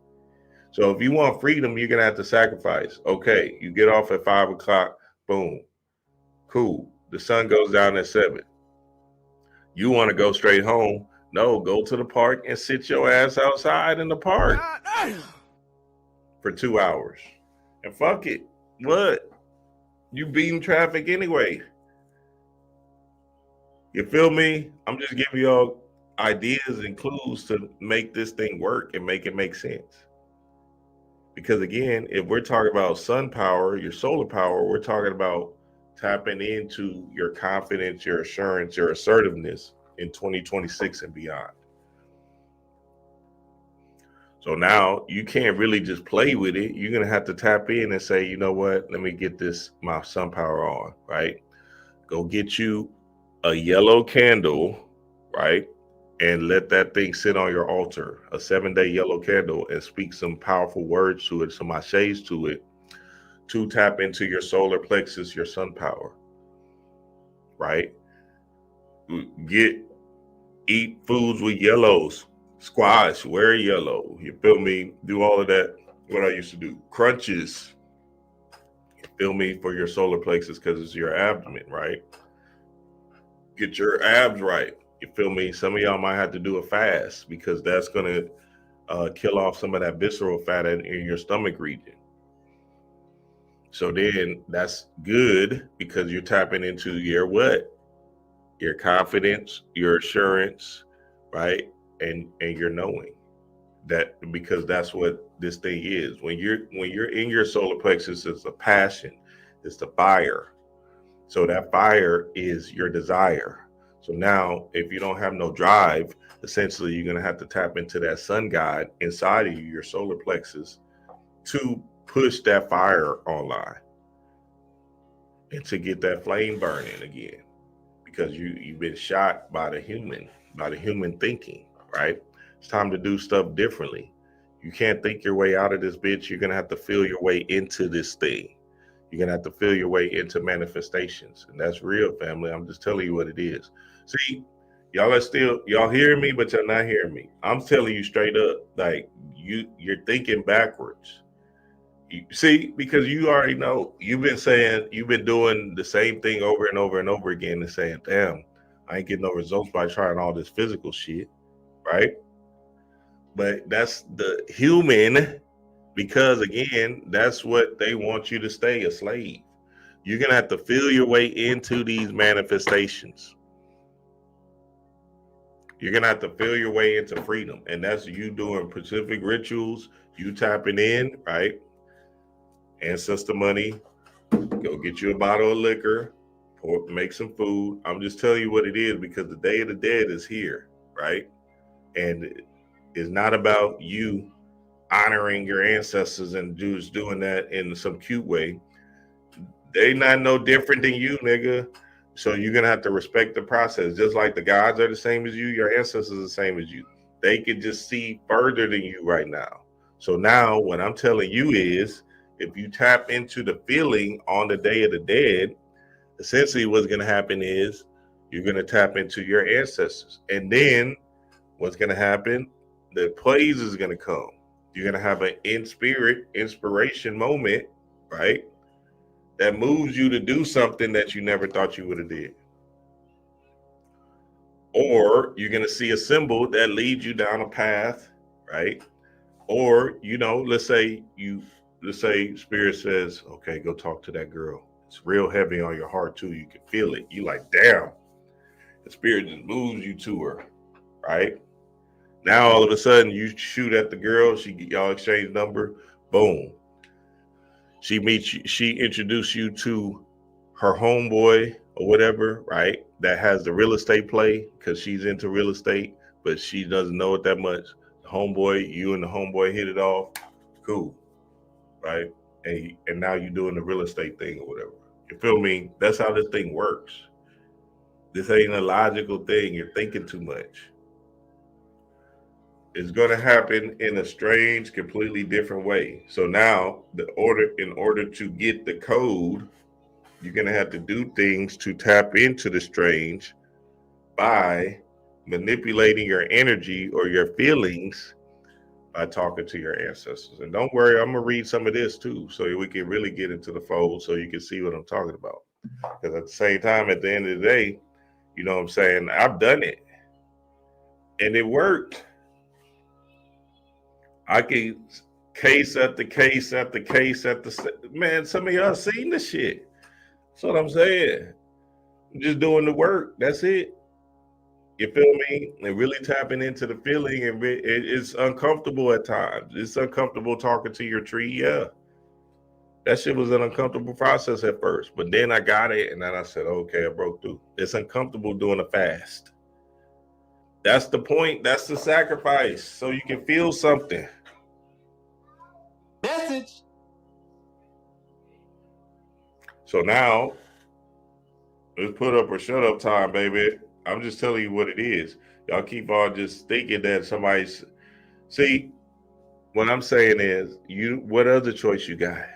So if you want freedom, you're going to have to sacrifice. Okay, you get off at 5 o'clock. Boom. Cool. The sun goes down at 7. You want to go straight home. No, go to the park and sit your ass outside in the park for 2 hours. And fuck it. What? You beating traffic anyway. You feel me? I'm just giving y'all ideas and clues to make this thing work and make it make sense. Because again, if we're talking about sun power, your solar power, we're talking about tapping into your confidence, your assurance, your assertiveness in 2026 and beyond. So now you can't really just play with it. You're going to have to tap in and say, you know what, let me get my sun power on, right? Go get you a yellow candle, right? And let that thing sit on your altar, a 7-day yellow candle, and speak some powerful words to it, some shades to it, to tap into your solar plexus, your sun power, right? Eat foods with yellows, squash, wear yellow, you feel me? Do all of that, what I used to do. Crunches, you feel me, for your solar plexus, because it's your abdomen, right? Get your abs right, you feel me? Some of y'all might have to do a fast, because that's going to kill off some of that visceral fat in your stomach region. So then that's good, because you're tapping into your what? Your confidence, your assurance, right? And your knowing that, because that's what this thing is. When you're in your solar plexus, it's a passion, it's the fire. So that fire is your desire. So now if you don't have no drive, essentially you're going to have to tap into that sun god inside of you, your solar plexus, to push that fire online and to get that flame burning again. Because you've been shot by the human thinking, right? It's time to do stuff differently. You can't think your way out of this bitch. You're going to have to feel your way into this thing. You're going to have to feel your way into manifestations. And that's real, family. I'm just telling you what it is. See, y'all hearing me, but y'all not hearing me. I'm telling you straight up, like, you're thinking backwards. You see, because you already know, you've been doing the same thing over and over and over again and saying, damn, I ain't getting no results by trying all this physical shit, right? But that's the human, because again, that's what they want you to stay, a slave. You're going to have to feel your way into these manifestations. You're going to have to feel your way into freedom. And that's you doing specific rituals, you tapping in, right? Ancestor money, go get you a bottle of liquor, make some food. I'm just telling you what it is, because the Day of the Dead is here, right? And it's not about you honoring your ancestors and just doing that in some cute way. They not no different than you, nigga. So you're going to have to respect the process. Just like the gods are the same as you, your ancestors are the same as you. they can just see further than you right now. So now what I'm telling you is, if you tap into the feeling on the Day of the Dead, essentially what's going to happen is you're going to tap into your ancestors. And then what's going to happen, the plays is going to come. You're going to have an inspiration moment, right? That moves you to do something that you never thought you would have did. Or you're going to see a symbol that leads you down a path, right? Or, let's say Spirit says, okay, go talk to that girl. It's real heavy on your heart too. You can feel it. You like, damn. The Spirit just moves you to her, right? Now all of a sudden you shoot at the girl. Y'all exchange number. Boom. She meets you. She introduced you to her homeboy or whatever, right? That has the real estate play because she's into real estate, but she doesn't know it that much. The homeboy, you and the homeboy hit it off. Cool, right? And now you're doing the real estate thing or whatever. You feel me? That's how this thing works. This ain't a logical thing. You're thinking too much. It's going to happen in a strange, completely different way. So now, in order to get the code, you're going to have to do things to tap into the strange by manipulating your energy or your feelings by talking to your ancestors. And don't worry, I'm going to read some of this too, so we can really get into the fold so you can see what I'm talking about. Because at the same time, at the end of the day, you know what I'm saying? I've done it. And it worked. I can case after case after case after man, some of y'all seen this shit. That's what I'm saying. I'm just doing the work. That's it. You feel me? And really tapping into the feeling, and it's uncomfortable at times. It's uncomfortable talking to your tree. Yeah. That shit was an uncomfortable process at first, but then I got it, and then I said, okay, I broke through. It's uncomfortable doing a fast. That's the point. That's the sacrifice. So you can feel something. Message. So now, let's put up or shut up time, baby. I'm just telling you what it is. Y'all keep on just thinking that somebody's... See, what I'm saying is, what other choice you got?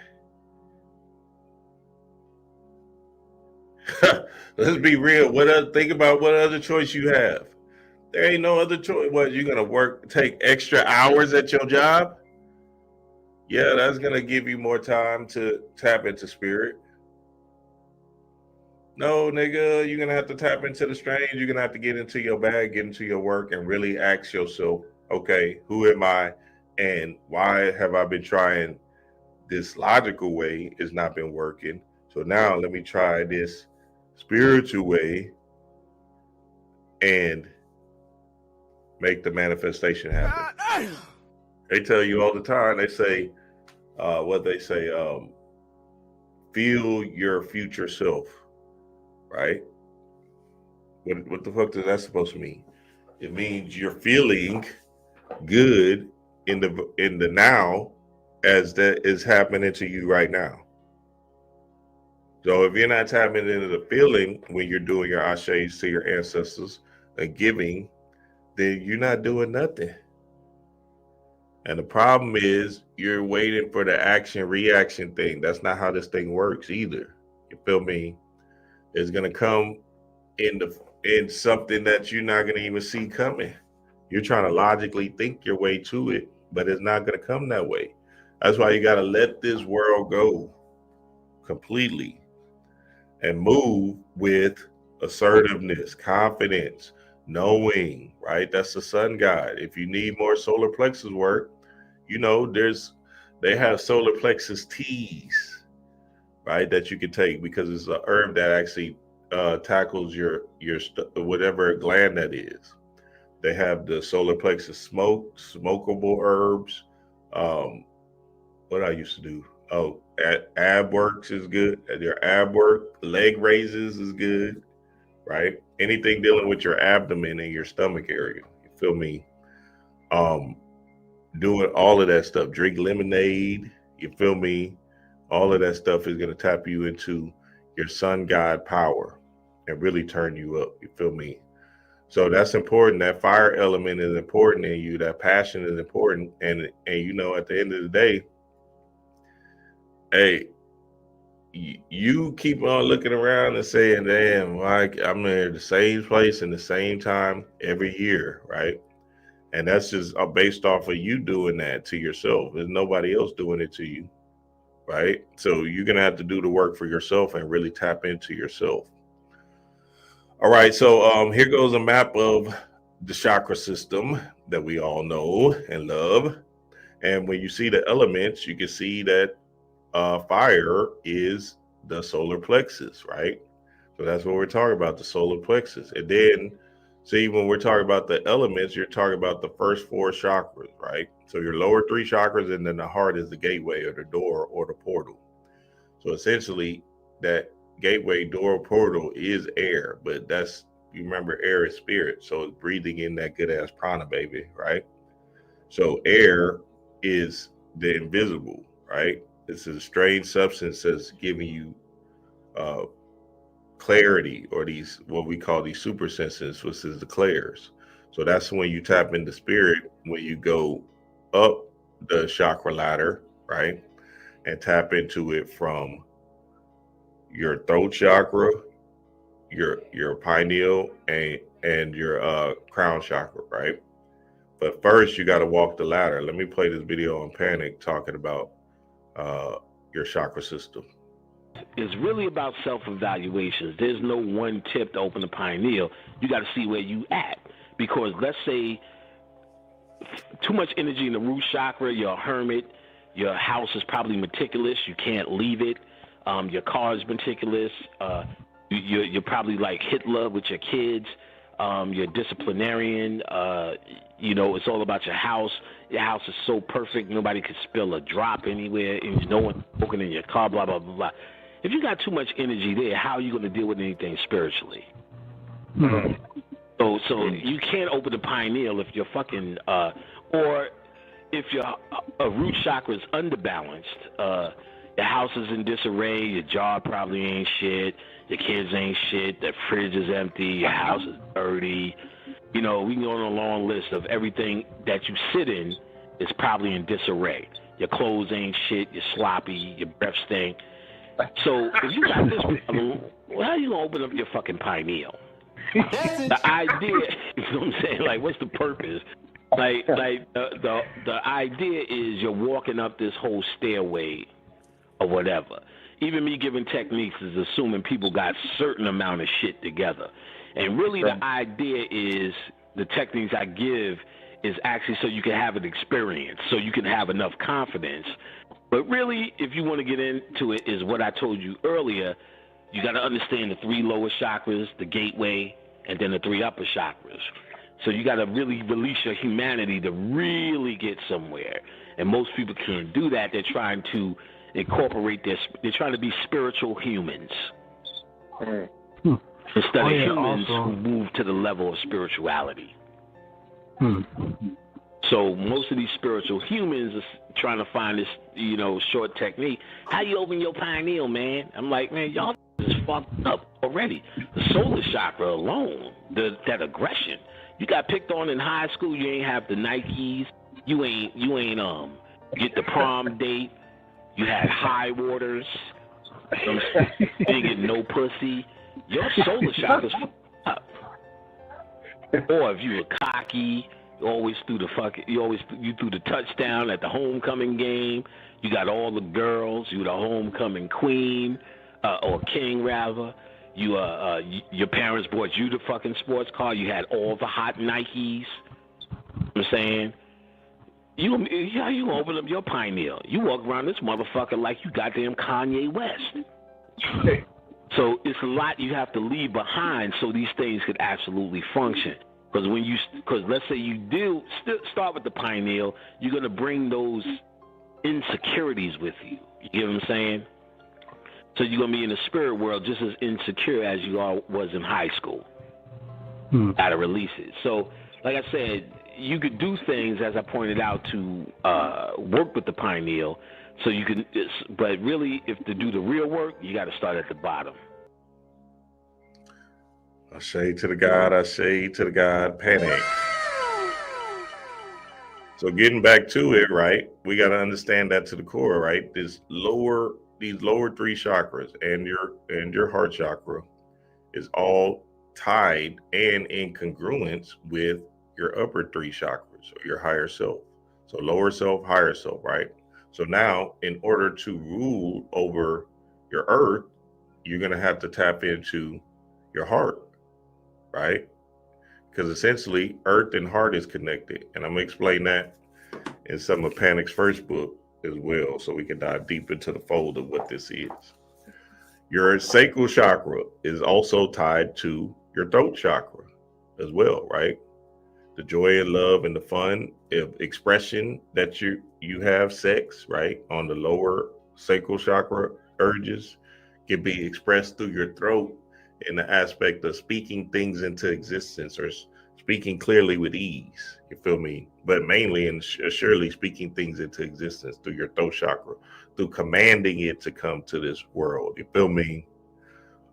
Let's be real. Think about what other choice you have. There ain't no other choice. What, you're gonna take extra hours at your job? Yeah, that's gonna give you more time to tap into spirit. No, nigga, you're gonna have to tap into the strange. You're gonna have to get into your bag, get into your work, and really ask yourself, okay, who am I, and why have I been trying this logical way? It's not been working. So now let me try this spiritual way and make the manifestation happen. They tell you all the time, they say, feel your future self, right? What the fuck is that supposed to mean? It means you're feeling good in the now as that is happening to you right now. So if you're not tapping into the feeling when you're doing your ashes to your ancestors and giving, then you're not doing nothing. And the problem is you're waiting for the action reaction thing. That's not how this thing works either. You feel me? It's gonna come in something that you're not gonna even see coming. You're trying to logically think your way to it, but it's not gonna come that way. That's why you gotta let this world go completely and move with assertiveness, confidence, knowing, right? That's the sun god. If you need more solar plexus work, they have solar plexus teas, right? That you can take because it's an herb that actually tackles your whatever gland that is. They have the solar plexus smokable herbs. What I used to do. Oh, ab works is good. Your ab work, leg raises is good, right? Anything dealing with your abdomen and your stomach area. You feel me? Doing all of that stuff. Drink lemonade. You feel me? All of that stuff is going to tap you into your sun god power and really turn you up. You feel me? So that's important. That fire element is important in you. That passion is important. And you know, at the end of the day, hey, you keep on looking around and saying, damn, like I'm in the same place in the same time every year, right? And that's just based off of you doing that to yourself. There's nobody else doing it to you, right? So you're going to have to do the work for yourself and really tap into yourself. All right, so here goes a map of the chakra system that we all know and love. And when you see the elements, you can see that fire is the solar plexus, right? So that's what we're talking about, the solar plexus. And then, see, when we're talking about the elements, you're talking about the first 4 chakras, right? So your lower 3 chakras, and then the heart is the gateway or the door or the portal. So essentially, that gateway, door, portal is air, but that's, you remember, air is spirit. So it's breathing in that good ass prana, baby, right? So air is the invisible, right? It's a strange substance that's giving you clarity, or these, what we call these super senses, which is the clairs. So that's when you tap into spirit, when you go up the chakra ladder, right? And tap into it from your throat chakra, your pineal, and your crown chakra, right? But first you got to walk the ladder. Let me play this video on Panic talking about your chakra system. It's really about self-evaluations. There's no one tip to open the pineal. You got to see where you at. Because let's say too much energy in the root chakra, you're a hermit, your house is probably meticulous, you can't leave it, your car is meticulous, you're probably like Hitler with your kids, you're disciplinarian, you know, it's all about your house. Your house is so perfect, nobody could spill a drop anywhere, and no one's smoking in your car, blah, blah, blah, blah. If you got too much energy there, how are you going to deal with anything spiritually? Hmm. So you can't open the pineal if you're fucking, or if your root chakra is underbalanced, your house is in disarray, your job probably ain't shit, your kids ain't shit, the fridge is empty, your house is dirty. You know, we can go on a long list of everything that you sit in is probably in disarray. Your clothes ain't shit, you're sloppy, your breath stink. So if you got this problem, well, how are you going to open up your fucking pineal? The idea, you know what I'm saying? Like, what's the purpose? Like the idea is you're walking up this whole stairway or whatever. Even me giving techniques is assuming people got certain amount of shit together. And really the idea is the techniques I give is actually so you can have an experience, so you can have enough confidence. But really, if you want to get into it, is what I told you earlier, you got to understand the 3 lower chakras, the gateway, and then the 3 upper chakras. So you got to really release your humanity to really get somewhere. And most people can't do that. They're trying to incorporate this. They're trying to be spiritual humans. Instead of humans who move to the level of spirituality. So most of these spiritual humans are trying to find this, you know, short technique. How you open your pineal, man? I'm like, man, y'all is fucked up already. The solar chakra alone, that aggression. You got picked on in high school. You ain't have the Nikes. You ain't get the prom date. You had high waters. You didn't get no pussy. Your solar chakra's fucked up. Or if you were cocky, you threw the touchdown at the homecoming game. You got all the girls. You were the homecoming queen, or king rather. Your parents bought you the fucking sports car. You had all the hot Nikes. You know what I'm saying? You open up your pineal. You walk around this motherfucker like you goddamn Kanye West. So it's a lot you have to leave behind so these things could absolutely function. Because let's say you do start with the pineal, you're gonna bring those insecurities with you. You get what I'm saying? So you're gonna be in the spirit world just as insecure as you was in high school. Gotta release it. So, like I said, you could do things, as I pointed out, to work with the pineal. So you can, but really, if to do the real work, you got to start at the bottom. I say to the God, I say to the God, panic. So getting back to it, right? We got to understand that to the core, right? These lower three chakras and your heart chakra is all tied and in congruence with your upper three chakras or your higher self. So lower self, higher self, right? So now, in order to rule over your earth, you're going to have to tap into your heart, right? Because essentially, earth and heart is connected. And I'm going to explain that in some of Panic's first book as well, so we can dive deep into the fold of what this is. Your sacral chakra is also tied to your throat chakra as well, right? The joy and love and the fun of expression that you have sex, right? On the lower sacral chakra urges can be expressed through your throat in the aspect of speaking things into existence or speaking clearly with ease. You feel me? But mainly and surely speaking things into existence through your throat chakra, through commanding it to come to this world. You feel me?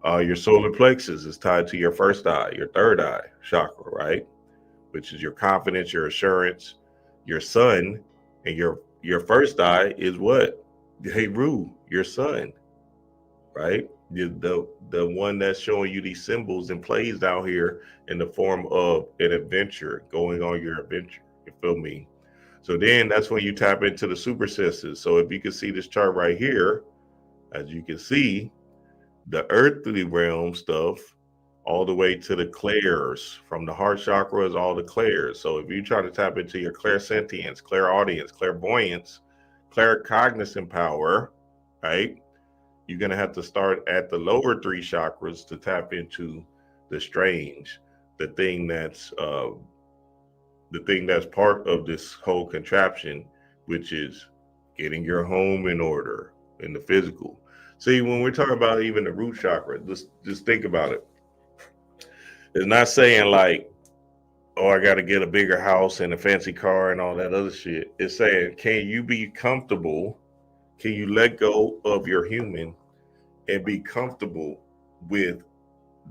Your solar plexus is tied to your first eye, your third eye chakra, right? Which is your confidence, your assurance, your sun, and your first eye is what? Hey, Ru, your sun, right? The one that's showing you these symbols and plays out here in the form of an adventure, going on your adventure. You feel me? So then that's when you tap into the super senses. So if you can see this chart right here, as you can see, the earthly realm stuff all the way to the clairs, from the heart chakras, all the clairs. So if you try to tap into your clairsentience, clairaudience, clairvoyance, claircognizant power, right? You're going to have to start at the lower three chakras to tap into the strange, the thing that's part of this whole contraption, which is getting your home in order in the physical. See, when we're talking about even the root chakra, just think about it. It's not saying like, oh, I got to get a bigger house and a fancy car and all that other shit. It's saying, can you be comfortable? Can you let go of your human and be comfortable with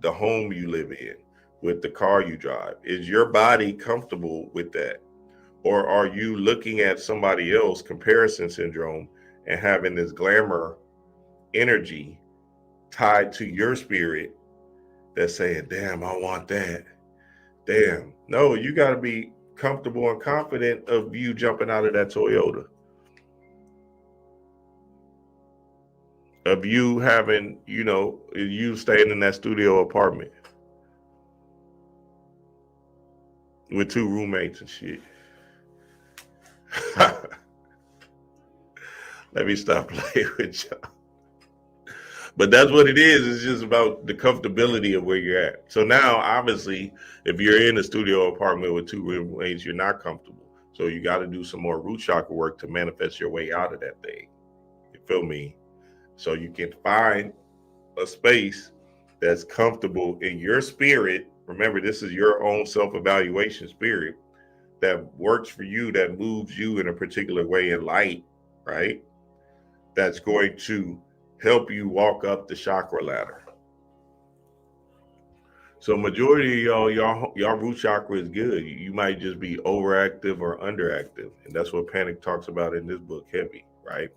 the home you live in, with the car you drive? Is your body comfortable with that? Or are you looking at somebody else, comparison syndrome, and having this glamour energy tied to your spirit that's saying, damn, I want that. Damn. No, you got to be comfortable and confident of you jumping out of that Toyota. Of you having, you staying in that studio apartment with 2 roommates and shit. Let me stop playing with y'all. But that's what it is. It's just about the comfortability of where you're at. So now, obviously, if you're in a studio apartment with 2 roommates, you're not comfortable. So you got to do some more root chakra work to manifest your way out of that thing. You feel me? So you can find a space that's comfortable in your spirit. Remember, this is your own self-evaluation spirit that works for you, that moves you in a particular way in light, right? That's going to help you walk up the chakra ladder. So majority of y'all root chakra is good. You might just be overactive or underactive. And that's what Panic talks about in this book, heavy, right?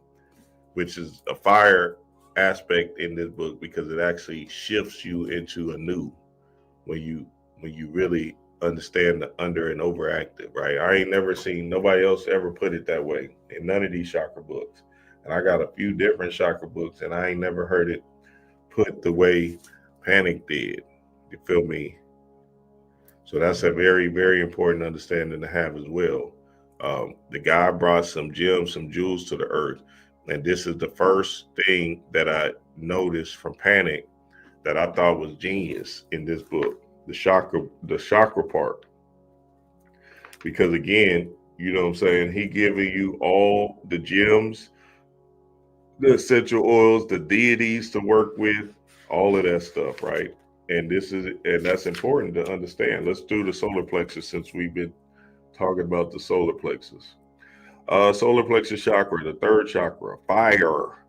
Which is a fire aspect in this book, because it actually shifts you into a new when you really understand the under and overactive, right? I ain't never seen nobody else ever put it that way in none of these chakra books. And I got a few different chakra books, and I ain't never heard it put the way Panic did. You feel me? So that's a very, very important understanding to have as well. The guy brought some gems, some jewels to the earth. And this is the first thing that I noticed from Panic that I thought was genius in this book, the chakra part. Because again, you know what I'm saying? He giving you all the gems, the essential oils, the deities to work with, all of that stuff, right? And that's important to understand. Let's do the solar plexus, since we've been talking about the solar plexus. Solar plexus chakra, the third chakra, fire,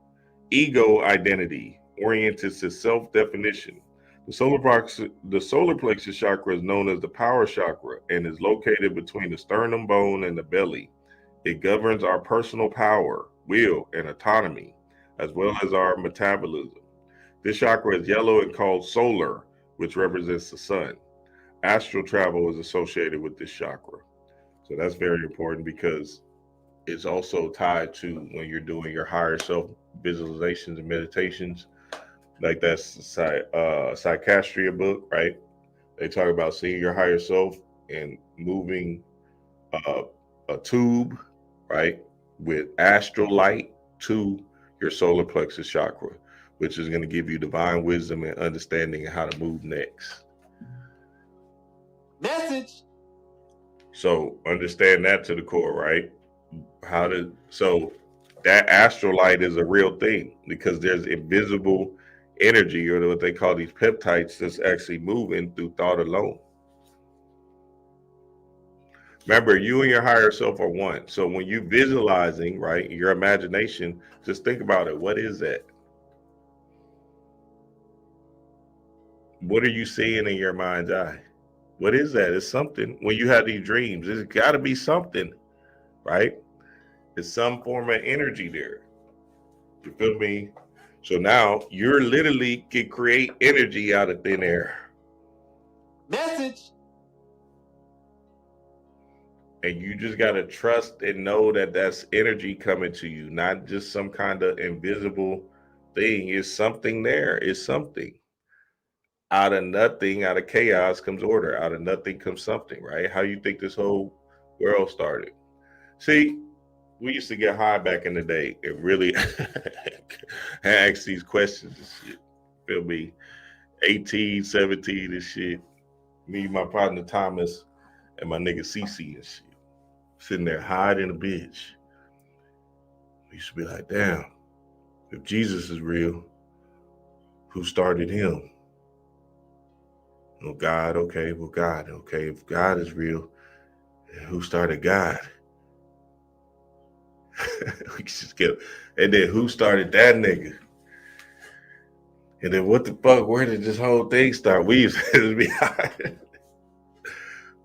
ego identity, oriented to self-definition. The solar plexus chakra is known as the power chakra and is located between the sternum bone and the belly. It governs our personal power, will, and autonomy, as well as our metabolism. This chakra is yellow and called solar, which represents the sun. Astral travel is associated with this chakra. So that's very important because it's also tied to when you're doing your higher self visualizations and meditations. Like that's the Psychiatria book, right? They talk about seeing your higher self and moving a tube, right, with astral light to your solar plexus chakra, which is going to give you divine wisdom and understanding of how to move next. Message. So understand that to the core, right? So that astral light is a real thing because there's invisible energy, or what they call these peptides, that's actually moving through thought alone. Remember, you and your higher self are one. So when you're visualizing, right, your imagination, just think about it. What is that? What are you seeing in your mind's eye? What is that? It's something. When you have these dreams, there's got to be something, right? It's some form of energy there. You feel me? So now you're literally can create energy out of thin air. Message. And you just got to trust and know that that's energy coming to you, not just some kind of invisible thing. It's something there. It's something. Out of nothing, out of chaos comes order. Out of nothing comes something, right? How you think this whole world started? See, we used to get high back in the day and really ask these questions and shit. Feel me? 18, 17 and shit. Me, my partner Thomas, and my nigga CC and shit. Sitting there hiding a bitch. We used to be like, damn, if Jesus is real, who started him? Well, God, okay, well, God, okay. If God is real, who started God? We just get, and then who started that nigga? And then what the fuck? Where did this whole thing start? We used to be,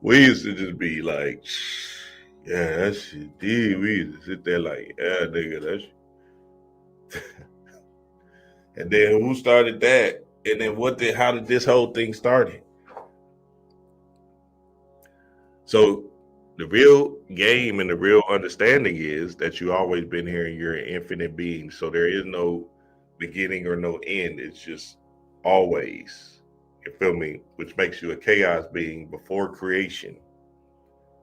we used to just be like, yeah, that shit did. We used to sit there like, yeah, nigga, that shit. And then who started that? And then how did this whole thing start? So the real game and the real understanding is that you always been here and you're an infinite being. So there is no beginning or no end. It's just always, you feel me? Which makes you a chaos being before creation.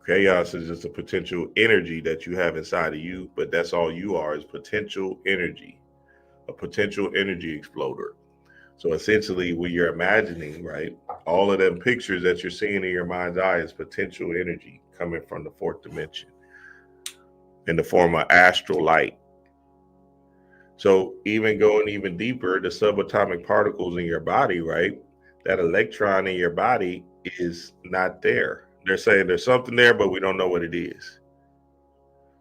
Chaos is just a potential energy that you have inside of you, but that's all you are, is potential energy, a potential energy exploder. So essentially when you're imagining, right, all of them pictures that you're seeing in your mind's eye is potential energy coming from the fourth dimension in the form of astral light. So even going even deeper, the subatomic particles in your body, right, that electron in your body is not there. They're saying there's something there, but we don't know what it is.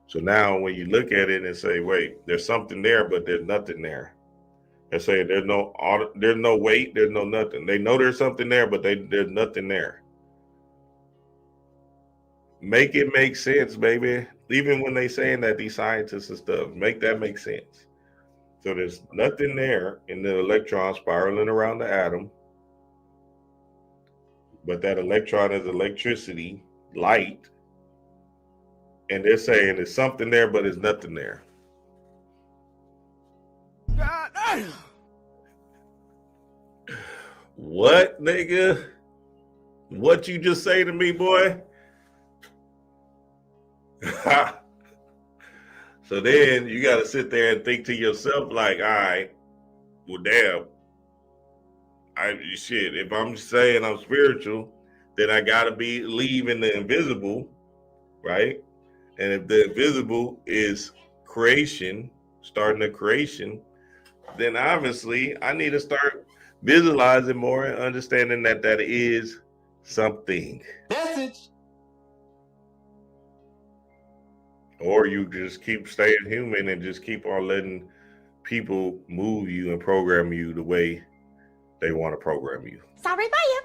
So now when you look at it and say, wait, there's something there, but there's nothing there. They're saying there's no weight, there's no nothing. They know there's something there, but there's nothing there. Make it make sense, baby. Even when they saying that, these scientists and stuff, make that make sense. So there's nothing there in the electron spiraling around the atom, but that electron is electricity, light, and they're saying there's something there, but there's nothing there. God damn. What, nigga? What you just say to me, boy? So then you got to sit there and think to yourself like, all right, well, damn. Shit, if I'm saying I'm spiritual, then I got to believe in the invisible, right? And if the invisible is creation, starting a creation, then obviously I need to start visualizing more and understanding that that is something. Message. Or you just keep staying human and just keep on letting people move you and program you the way they want to program you. Sorry about you.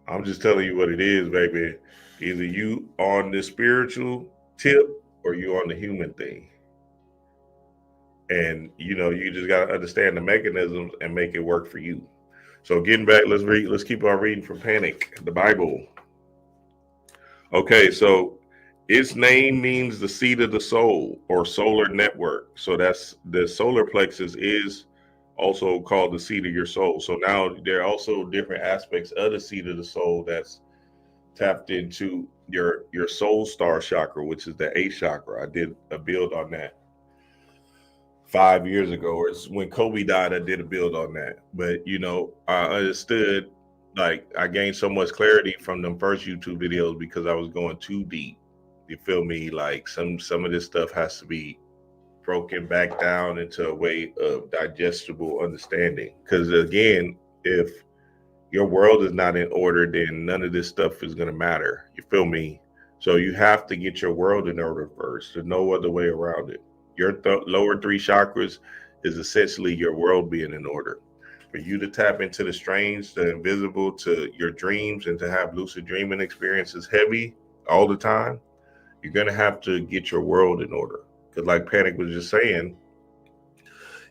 I'm just telling you what it is, baby. Either you on the spiritual tip or you on the human thing. And, you know, you just got to understand the mechanisms and make it work for you. So getting back, let's keep on reading from Panic, the Bible. Okay, so its name means the seat of the soul or solar network. So that's the solar plexus is also called the seat of your soul. So now there are also different aspects of the seat of the soul that's tapped into your soul star chakra, which is the 8th chakra. I did a build on that 5 years ago. It's when Kobe died, I did a build on that. But you know, I understood, like I gained so much clarity from them first YouTube videos because I was going too deep. You feel me? Like some of this stuff has to be broken back down into a way of digestible understanding. Because again, if your world is not in order, then none of this stuff is going to matter. You feel me? So you have to get your world in order first. There's no other way around it. Your lower 3 chakras is essentially your world being in order. For you to tap into the strange, the invisible, to your dreams, and to have lucid dreaming experiences heavy all the time, you're going to have to get your world in order. Because like Panic was just saying,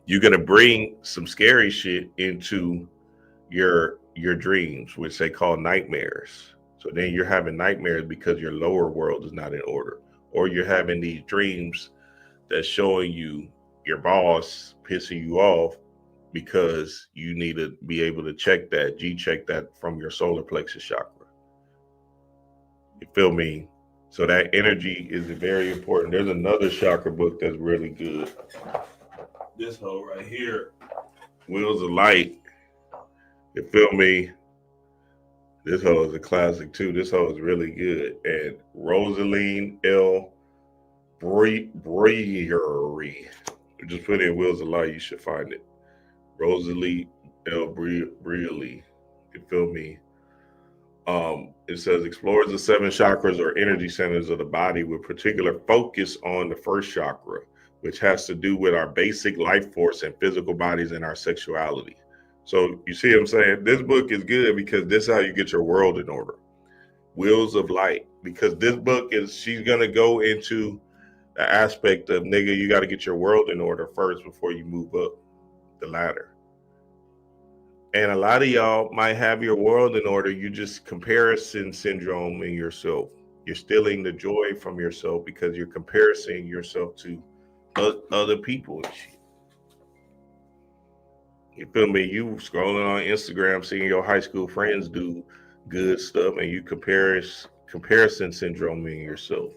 you're going to bring some scary shit into your dreams, which they call nightmares. So then you're having nightmares because your lower world is not in order. Or you're having these dreams that's showing you your boss pissing you off because you need to be able to check that from your solar plexus chakra. You feel me? So that energy is very important. There's another chakra book that's really good. This hoe right here, Wheels of Light. You feel me? This hoe is a classic too. This hoe is really good. And Rosaline L. Brewery. Just put in Wheels of Light, you should find it. Rosalie L. Brewery. You feel me? It says explores the 7 chakras or energy centers of the body with particular focus on the first chakra, which has to do with our basic life force and physical bodies and our sexuality. So you see what I'm saying? This book is good because this is how you get your world in order. Wheels of Light. Because this book she's going to go into the aspect of, nigga, you got to get your world in order first before you move up the ladder. And a lot of y'all might have your world in order. You just comparison syndrome in yourself. You're stealing the joy from yourself because you're comparing yourself to other people and shit. You feel me? You scrolling on Instagram, seeing your high school friends do good stuff, and you comparison syndrome in yourself.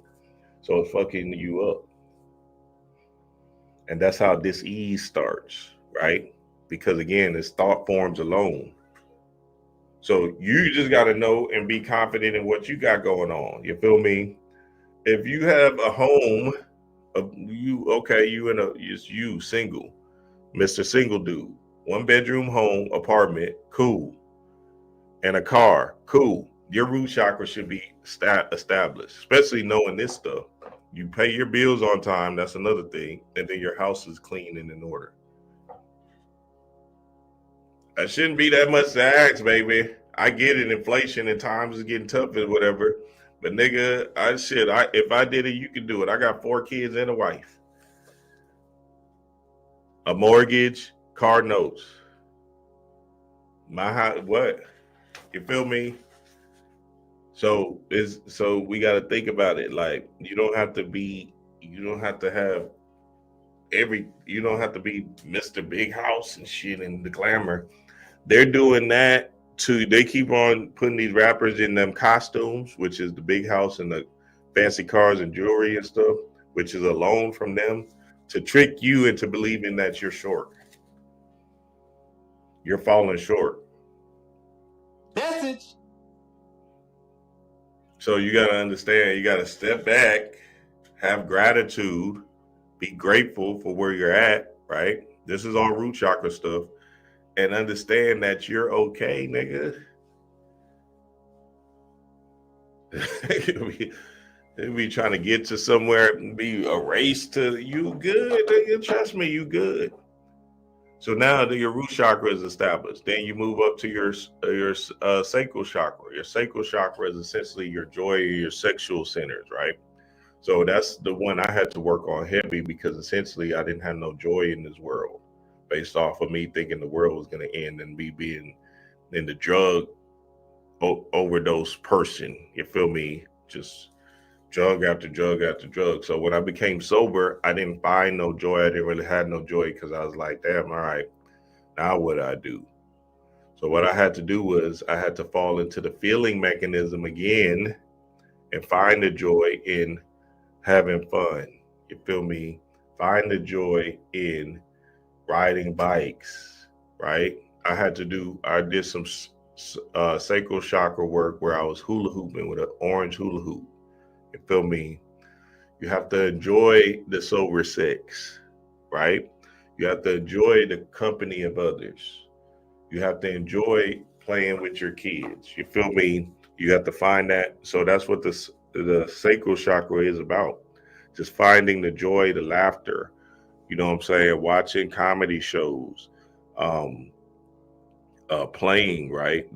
So it's fucking you up. And that's how dis-ease starts, right? Because again, it's thought forms alone. So you just got to know and be confident in what you got going on. You feel me? If you have a home, you single, Mr. Single Dude, 1-bedroom home, apartment, cool. And a car, cool. Your root chakra should be established, especially knowing this stuff. You pay your bills on time, that's another thing. And then your house is clean and in order. That shouldn't be that much to ask, baby. I get it, inflation and times is getting tough and whatever. But nigga, if I did it, you could do it. I got 4 kids and a wife. A mortgage, car notes. My house, what? You feel me? So we got to think about it. Like, you don't have to be Mr. Big House and shit and the glamour. They're doing that too. They keep on putting these rappers in them costumes, which is the big house and the fancy cars and jewelry and stuff, which is a loan from them to trick you into believing that you're short. You're falling short. Message. So you got to understand, you got to step back, have gratitude, be grateful for where you're at, right? This is all root chakra stuff. And understand that you're okay, nigga. They be trying to get to somewhere and be a race to you good, nigga. Trust me, you good. So now your root chakra is established. Then you move up to your sacral chakra. Your sacral chakra is essentially your joy, your sexual centers, right? So that's the one I had to work on heavy because essentially I didn't have no joy in this world based off of me thinking the world was going to end and me being in the drug overdose person. You feel me? Just drug after drug after drug. So when I became sober, I didn't find no joy. I didn't really have no joy because I was like, damn, all right, now what do I do? So what I had to do was I had to fall into the feeling mechanism again and find the joy in having fun. You feel me? Find the joy in riding bikes, right? I did some sacral chakra work where I was hula hooping with an orange hula hoop. You feel me? You have to enjoy the sober sex, right? You have to enjoy the company of others. You have to enjoy playing with your kids. You feel me? You have to find that. So that's what the sacral chakra is about. Just finding the joy, the laughter. You know what I'm saying? Watching comedy shows, playing, right?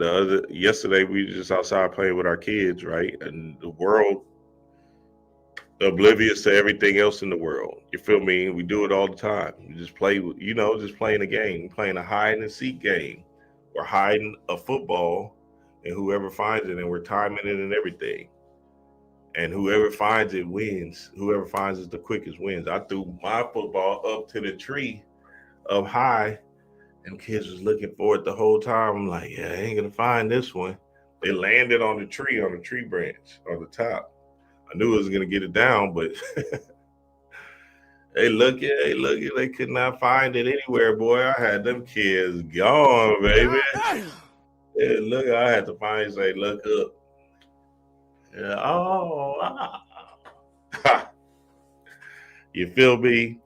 Yesterday we were just outside playing with our kids, right? And the world oblivious to everything else in the world. You feel me? We do it all the time. We just play, just playing a game, playing a hide and seek game. We're hiding a football, and whoever finds it, and we're timing it and everything. And whoever finds it wins. Whoever finds it the quickest wins. I threw my football up to the tree up high, and kids was looking for it the whole time. I'm like, yeah, I ain't gonna find this one. It landed on the tree branch, on the top. I knew I was gonna get it down, but hey, look it, they could not find it anywhere, boy. I had them kids gone, baby. Yeah, look, I had to finally say, look up. Yeah, you feel me?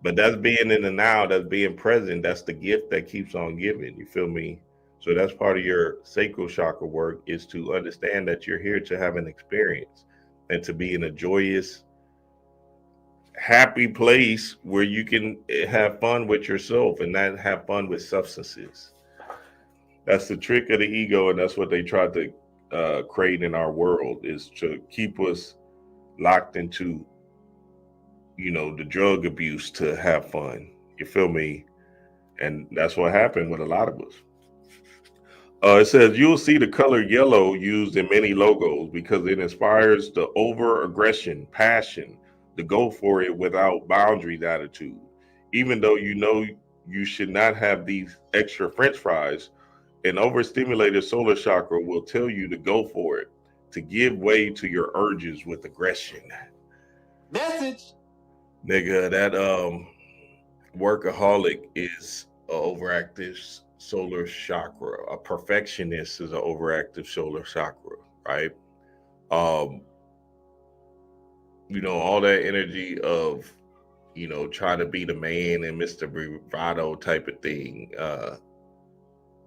But that's being in the now, that's being present. That's the gift that keeps on giving. You feel me? So that's part of your sacral chakra work, is to understand that you're here to have an experience and to be in a joyous, happy place where you can have fun with yourself and not have fun with substances. That's the trick of the ego, and that's what they try to create in our world, is to keep us locked into, the drug abuse to have fun. You feel me? And that's what happened with a lot of us. It says you'll see the color yellow used in many logos because it inspires the over aggression, passion, the go for it without boundaries attitude. Even though you should not have these extra French fries, an overstimulated solar chakra will tell you to go for it, to give way to your urges with aggression. Message. Nigga, that workaholic is an overactive solar chakra. A perfectionist is an overactive solar chakra, right? All that energy of, trying to be the man and Mr. Bravado type of thing.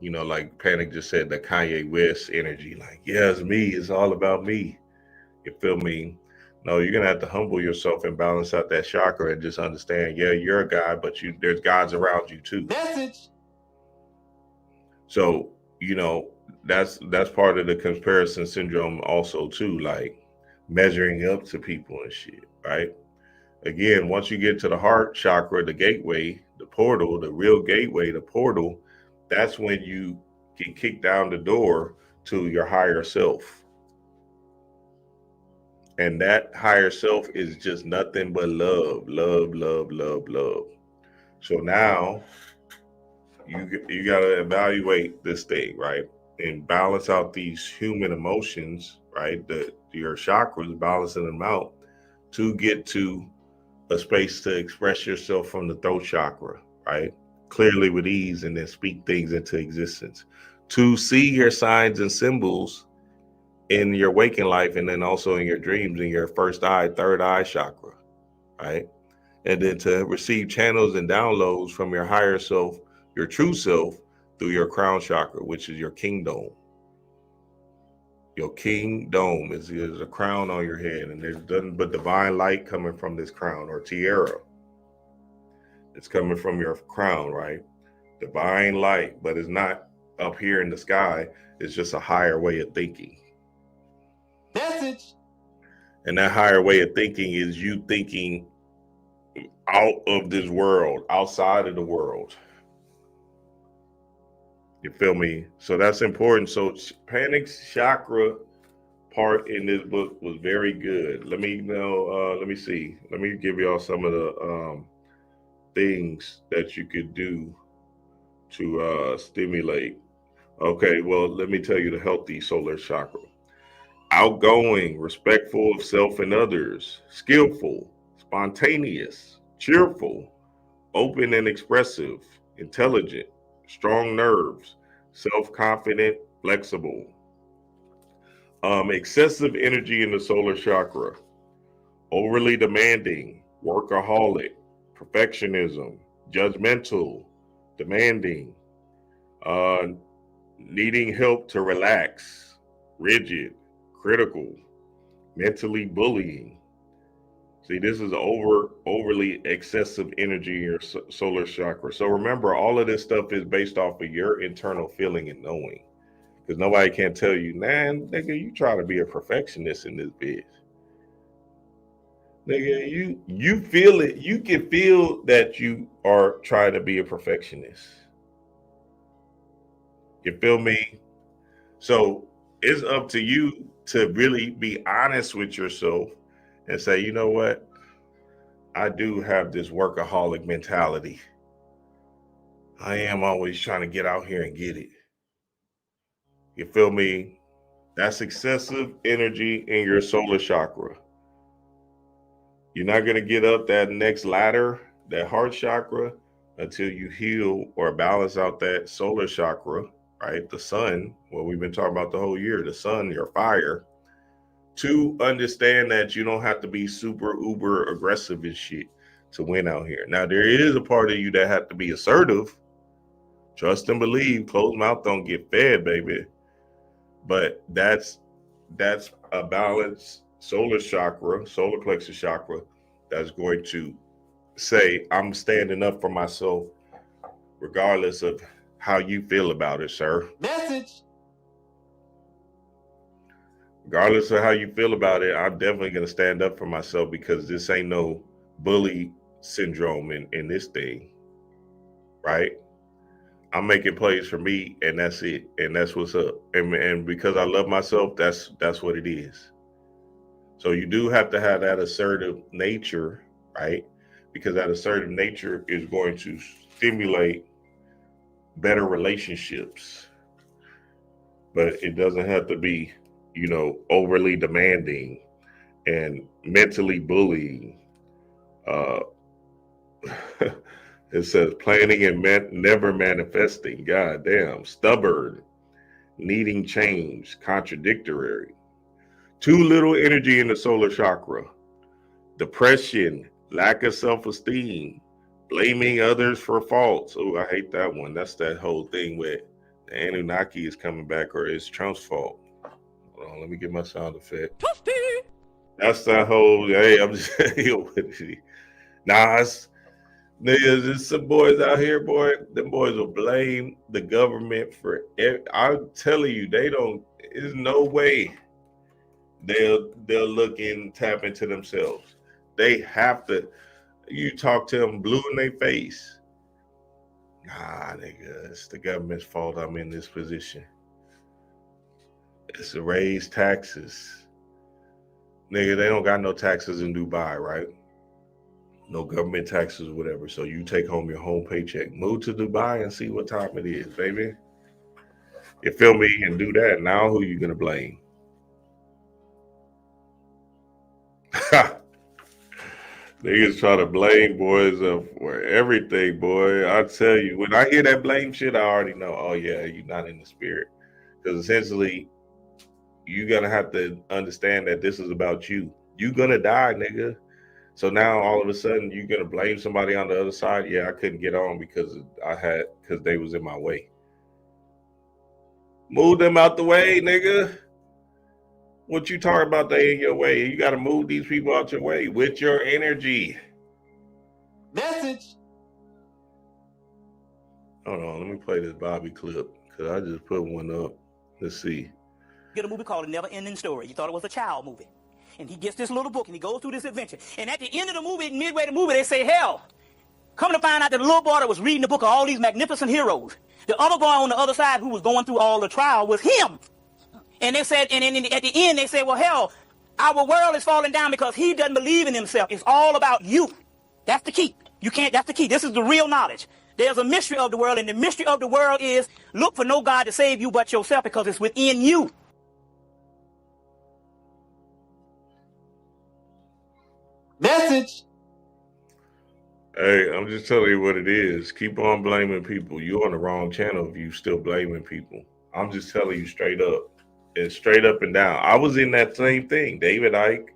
Like Panic just said, the Kanye West energy, like, yeah, it's me, it's all about me. You feel me? No, you're gonna have to humble yourself and balance out that chakra and just understand, yeah, you're a guy, but there's gods around you too. Message. So, that's part of the comparison syndrome also too, like measuring up to people and shit, right? Again, once you get to the heart chakra, the gateway, the portal, the real gateway, the portal, that's when you get kicked down the door to your higher self. And that higher self is just nothing but love, love, love, love, love. So now you got to evaluate this thing, right? And balance out these human emotions, right? Your chakras, balancing them out to get to a space to express yourself from the throat chakra, right? Clearly with ease, and then speak things into existence. To see your signs and symbols in your waking life, and then also in your dreams, in your first eye, third eye chakra, right? And then to receive channels and downloads from your higher self, your true self, through your crown chakra, which is your kingdom. Your king dome is a crown on your head, and there's nothing but divine light coming from this crown, or tiara. It's coming from your crown, right? Divine light, but it's not up here in the sky. It's just a higher way of thinking. Message. And that higher way of thinking is you thinking out of this world, outside of the world. You feel me? So that's important. So panic chakra part in this book was very good. Let me know. Let me see. Let me give y'all some of the things that you could do to stimulate. Okay, well, let me tell you the healthy solar chakra. Outgoing, respectful of self and others, skillful, spontaneous, cheerful, open and expressive, intelligent, strong nerves, self-confident, flexible. Excessive energy in the solar chakra, overly demanding, workaholic, perfectionism, judgmental, demanding, needing help to relax, rigid, critical, mentally bullying. See, this is overly excessive energy in your solar chakra. So remember, all of this stuff is based off of your internal feeling and knowing. Because nobody can tell you, man, nigga, you try to be a perfectionist in this bitch. Nigga, you feel it. You can feel that you are trying to be a perfectionist. You feel me? So it's up to you to really be honest with yourself and say, you know what? I do have this workaholic mentality. I am always trying to get out here and get it. You feel me? That's excessive energy in your solar chakra. You're not going to get up that next ladder, that heart chakra, until you heal or balance out that solar chakra, right? The sun, what we've been talking about the whole year, the sun, your fire, to understand that you don't have to be super uber aggressive and shit to win out here. Now, there is a part of you that have to be assertive. Trust and believe, closed mouth don't get fed, baby. But that's a balanced solar chakra, solar plexus chakra, that's going to say, I'm standing up for myself, regardless of how you feel about it, sir. Message. Regardless of how you feel about it, I'm definitely going to stand up for myself, because this ain't no bully syndrome in this thing, right? I'm making plays for me, and that's it, and that's what's up. And because I love myself, that's what it is. So you do have to have that assertive nature, right? Because that assertive nature is going to stimulate better relationships. But it doesn't have to be, overly demanding and mentally bullying. It says planning and never manifesting. God damn. Stubborn, needing change, contradictory. Too little energy in the solar chakra. Depression, lack of self-esteem, blaming others for faults. Oh, I hate that one. That's that whole thing with the Anunnaki is coming back, or it's Trump's fault. Hold on, let me get my sound effect. That's that whole, hey, I'm just nah, there's some boys out here, boy. Them boys will blame the government for I'm telling you, there's no way they'll look and tap into themselves. They have to. You talk to them blue in their face. Nah, nigga, it's the government's fault I'm in this position. It's to raise taxes. Nigga, they don't got no taxes in Dubai, right? No government taxes, whatever. So you take home your home paycheck. Move to Dubai and see what time it is, baby. You feel me? And do that. Now who you gonna blame? Niggas try to blame boys for everything, boy. I tell you, when I hear that blame shit, I already know, oh yeah, you're not in the spirit. Because essentially, you're gonna have to understand that this is about you. You're gonna die, nigga. So now all of a sudden you're gonna blame somebody on the other side. Yeah, I couldn't get on because they was in my way. Move them out the way, nigga. What you talking about? They in your way. You got to move these people out your way with your energy. Message. Hold on, let me play this Bobby clip because I just put one up. Let's see. Get a movie called A Never Ending Story. You thought it was a child movie. And he gets this little book and he goes through this adventure. And at the end of the movie, midway the movie, they say, hell, come to find out that the little boy that was reading the book of all these magnificent heroes, the other boy on the other side who was going through all the trial was him. And they said, and at the end, they said, well, hell, our world is falling down because he doesn't believe in himself. It's all about you. That's the key. That's the key. This is the real knowledge. There's a mystery of the world, and the mystery of the world is look for no God to save you but yourself because it's within you. Message. Hey, I'm just telling you what it is. Keep on blaming people. You're on the wrong channel if you still blaming people. I'm just telling you straight up and down. I was in that same thing. David Icke,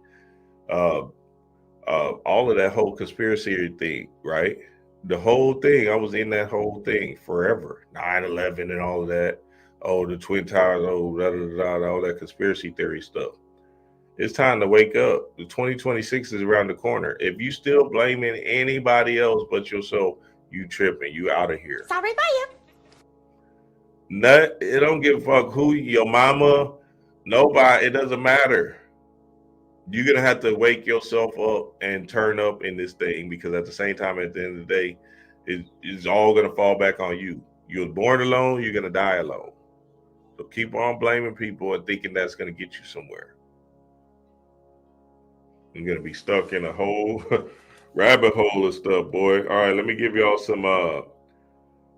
all of that whole conspiracy thing, right? The whole thing, I was in that whole thing forever. 9/11 and all of that. Oh, the Twin Towers, all that conspiracy theory stuff. It's time to wake up. The 2026 is around the corner. If you still blaming anybody else but yourself, you tripping. You out of here. Sorry about you. It don't give a fuck who your mama, nobody. It doesn't matter. You're gonna have to wake yourself up and turn up in this thing because at the same time, at the end of the day, it's all gonna fall back on you. You was born alone. You're gonna die alone. So keep on blaming people and thinking that's gonna get you somewhere. You're gonna be stuck in a whole rabbit hole of stuff, boy. All right, let me give y'all some.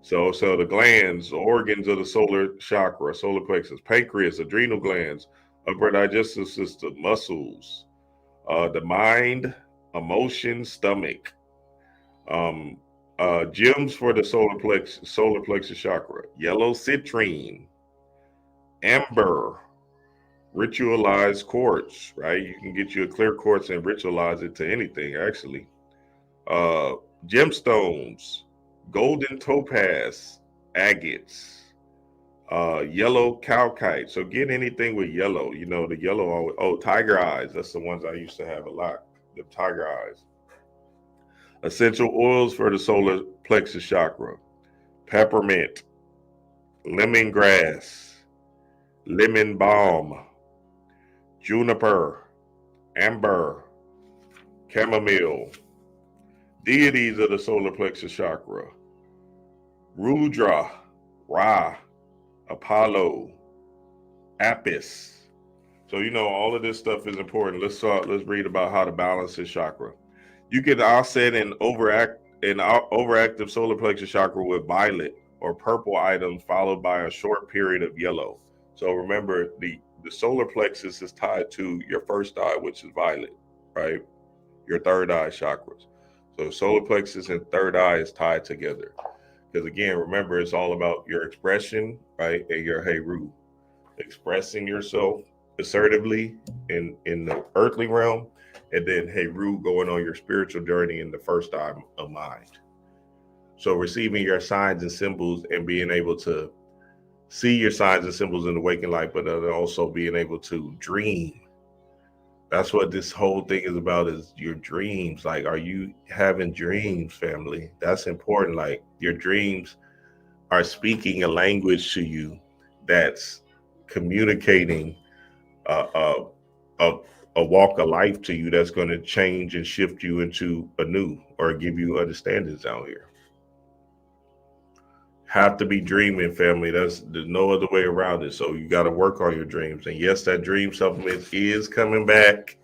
So the glands, organs of the solar chakra, solar plexus, pancreas, adrenal glands, upper digestive system, muscles, the mind, emotion, stomach. Gems for the solar plexus chakra: yellow citrine, amber, ritualized quartz. Right, you can get you a clear quartz and ritualize it to anything. Actually, gemstones, golden topaz, agates. Yellow calcite. So get anything with yellow. You know, the yellow. Oh, tiger eyes. That's the ones I used to have a lot. The tiger eyes. Essential oils for the solar plexus chakra: peppermint, lemongrass, lemon balm, juniper, amber, chamomile. Deities of the solar plexus chakra: Rudra, Ra, Apollo, Apis. So you know all of this stuff is important. Let's read about how to balance this chakra. You can offset an overactive solar plexus chakra with violet or purple items followed by a short period of yellow. So remember, the solar plexus is tied to your first eye, which is violet, right? Your third eye chakras. So solar plexus and third eye is tied together. Because again, remember, it's all about your expression, right? And your Heru. Expressing yourself assertively in the earthly realm, and then Heru going on your spiritual journey in the first eye of mind. So receiving your signs and symbols and being able to see your signs and symbols in the waking light, but also being able to dream. That's what this whole thing is about, is your dreams. Like, are you having dreams, family? That's important. Like, your dreams are speaking a language to you that's communicating a walk of life to you that's going to change and shift you into a new, or give you understandings out here. Have to be dreaming, family. There's no other way around it. So you got to work on your dreams. And yes, that dream supplement is coming back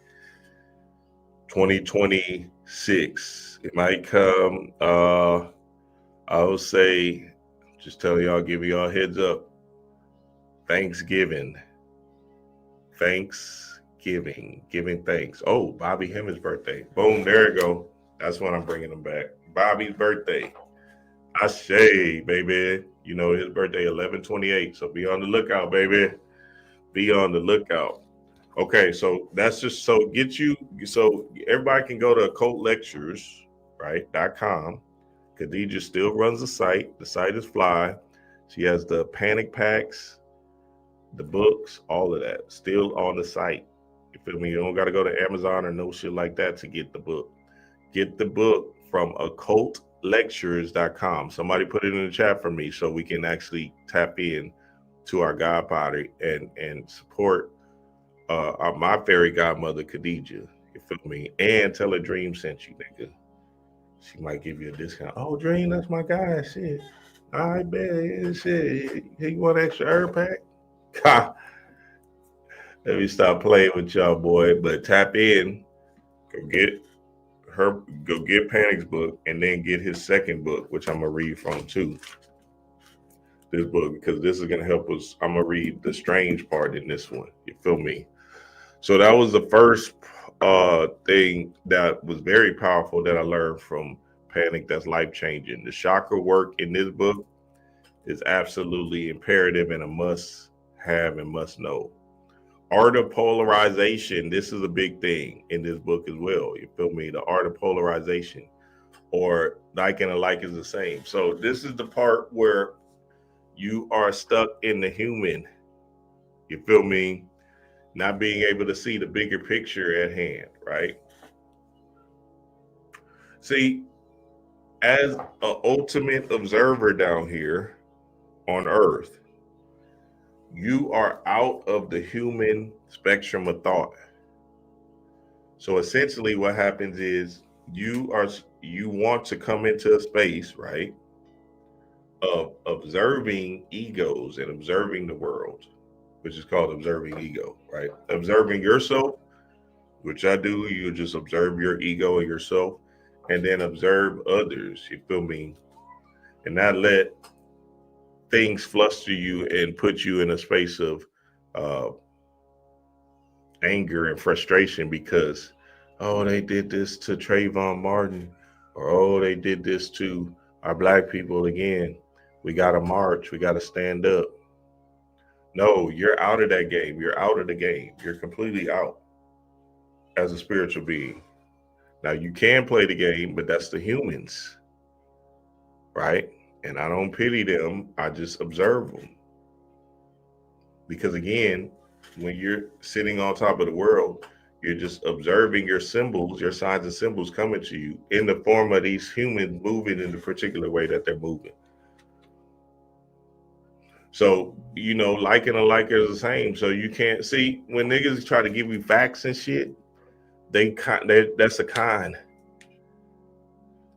2026. It might come, I would say, just telling y'all, give y'all a heads up. Thanksgiving, giving thanks. Oh, Bobby Hemming's birthday. Boom, there you go. That's when I'm bringing him back. Bobby's birthday. Ashe, baby. You know, his birthday 11/28. So be on the lookout, baby. Be on the lookout. Okay, so that's just so everybody can go to Occult Lectures, right, .com. Khadija still runs the site. The site is fly. She has the panic packs, the books, all of that still on the site. You feel me? You don't got to go to Amazon or no shit like that to get the book. Get the book from Occult lectures.com. Somebody put it in the chat for me so we can actually tap in to our God Pottery and support my fairy godmother Khadija. You feel me? And tell her Dream sent you, nigga. She might give you a discount. Oh, Dream, that's my guy. Shit. I bet. Shit. Hey, you want an extra herb pack? Ha. Let me stop playing with y'all, boy. But tap in. Go get Panic's book, and then get his second book, which I'm gonna read from too. This book, because this is gonna help us. I'm gonna read the strange part in this one. You feel me? So that was the first thing that was very powerful that I learned from Panic. That's life changing. The chakra work in this book is absolutely imperative and a must have and must know. Art of polarization. This is a big thing in this book as well. You feel me? The art of polarization, or like and alike is the same. So this is the part where you are stuck in the human. You feel me? Not being able to see the bigger picture at hand, right? See, as an ultimate observer down here on Earth, you are out of the human spectrum of thought. So essentially what happens is you want to come into a space, right, of observing egos and observing the world, which is called observing ego, right? Observing yourself, which I do. You just observe your ego and yourself, and then observe others. You feel me? And not let things fluster you and put you in a space of anger and frustration because, oh, they did this to Trayvon Martin, or oh, they did this to our black people again. We got to march. We got to stand up. No, you're out of that game. You're out of the game. You're completely out as a spiritual being. Now, you can play the game, but that's the humans, right? And I don't pity them. I just observe them. Because again, when you're sitting on top of the world, you're just observing your symbols, your signs and symbols coming to you in the form of these humans moving in the particular way that they're moving. So, you know, like and alike is the same. So you can't see when niggas try to give you facts and shit, that's a con.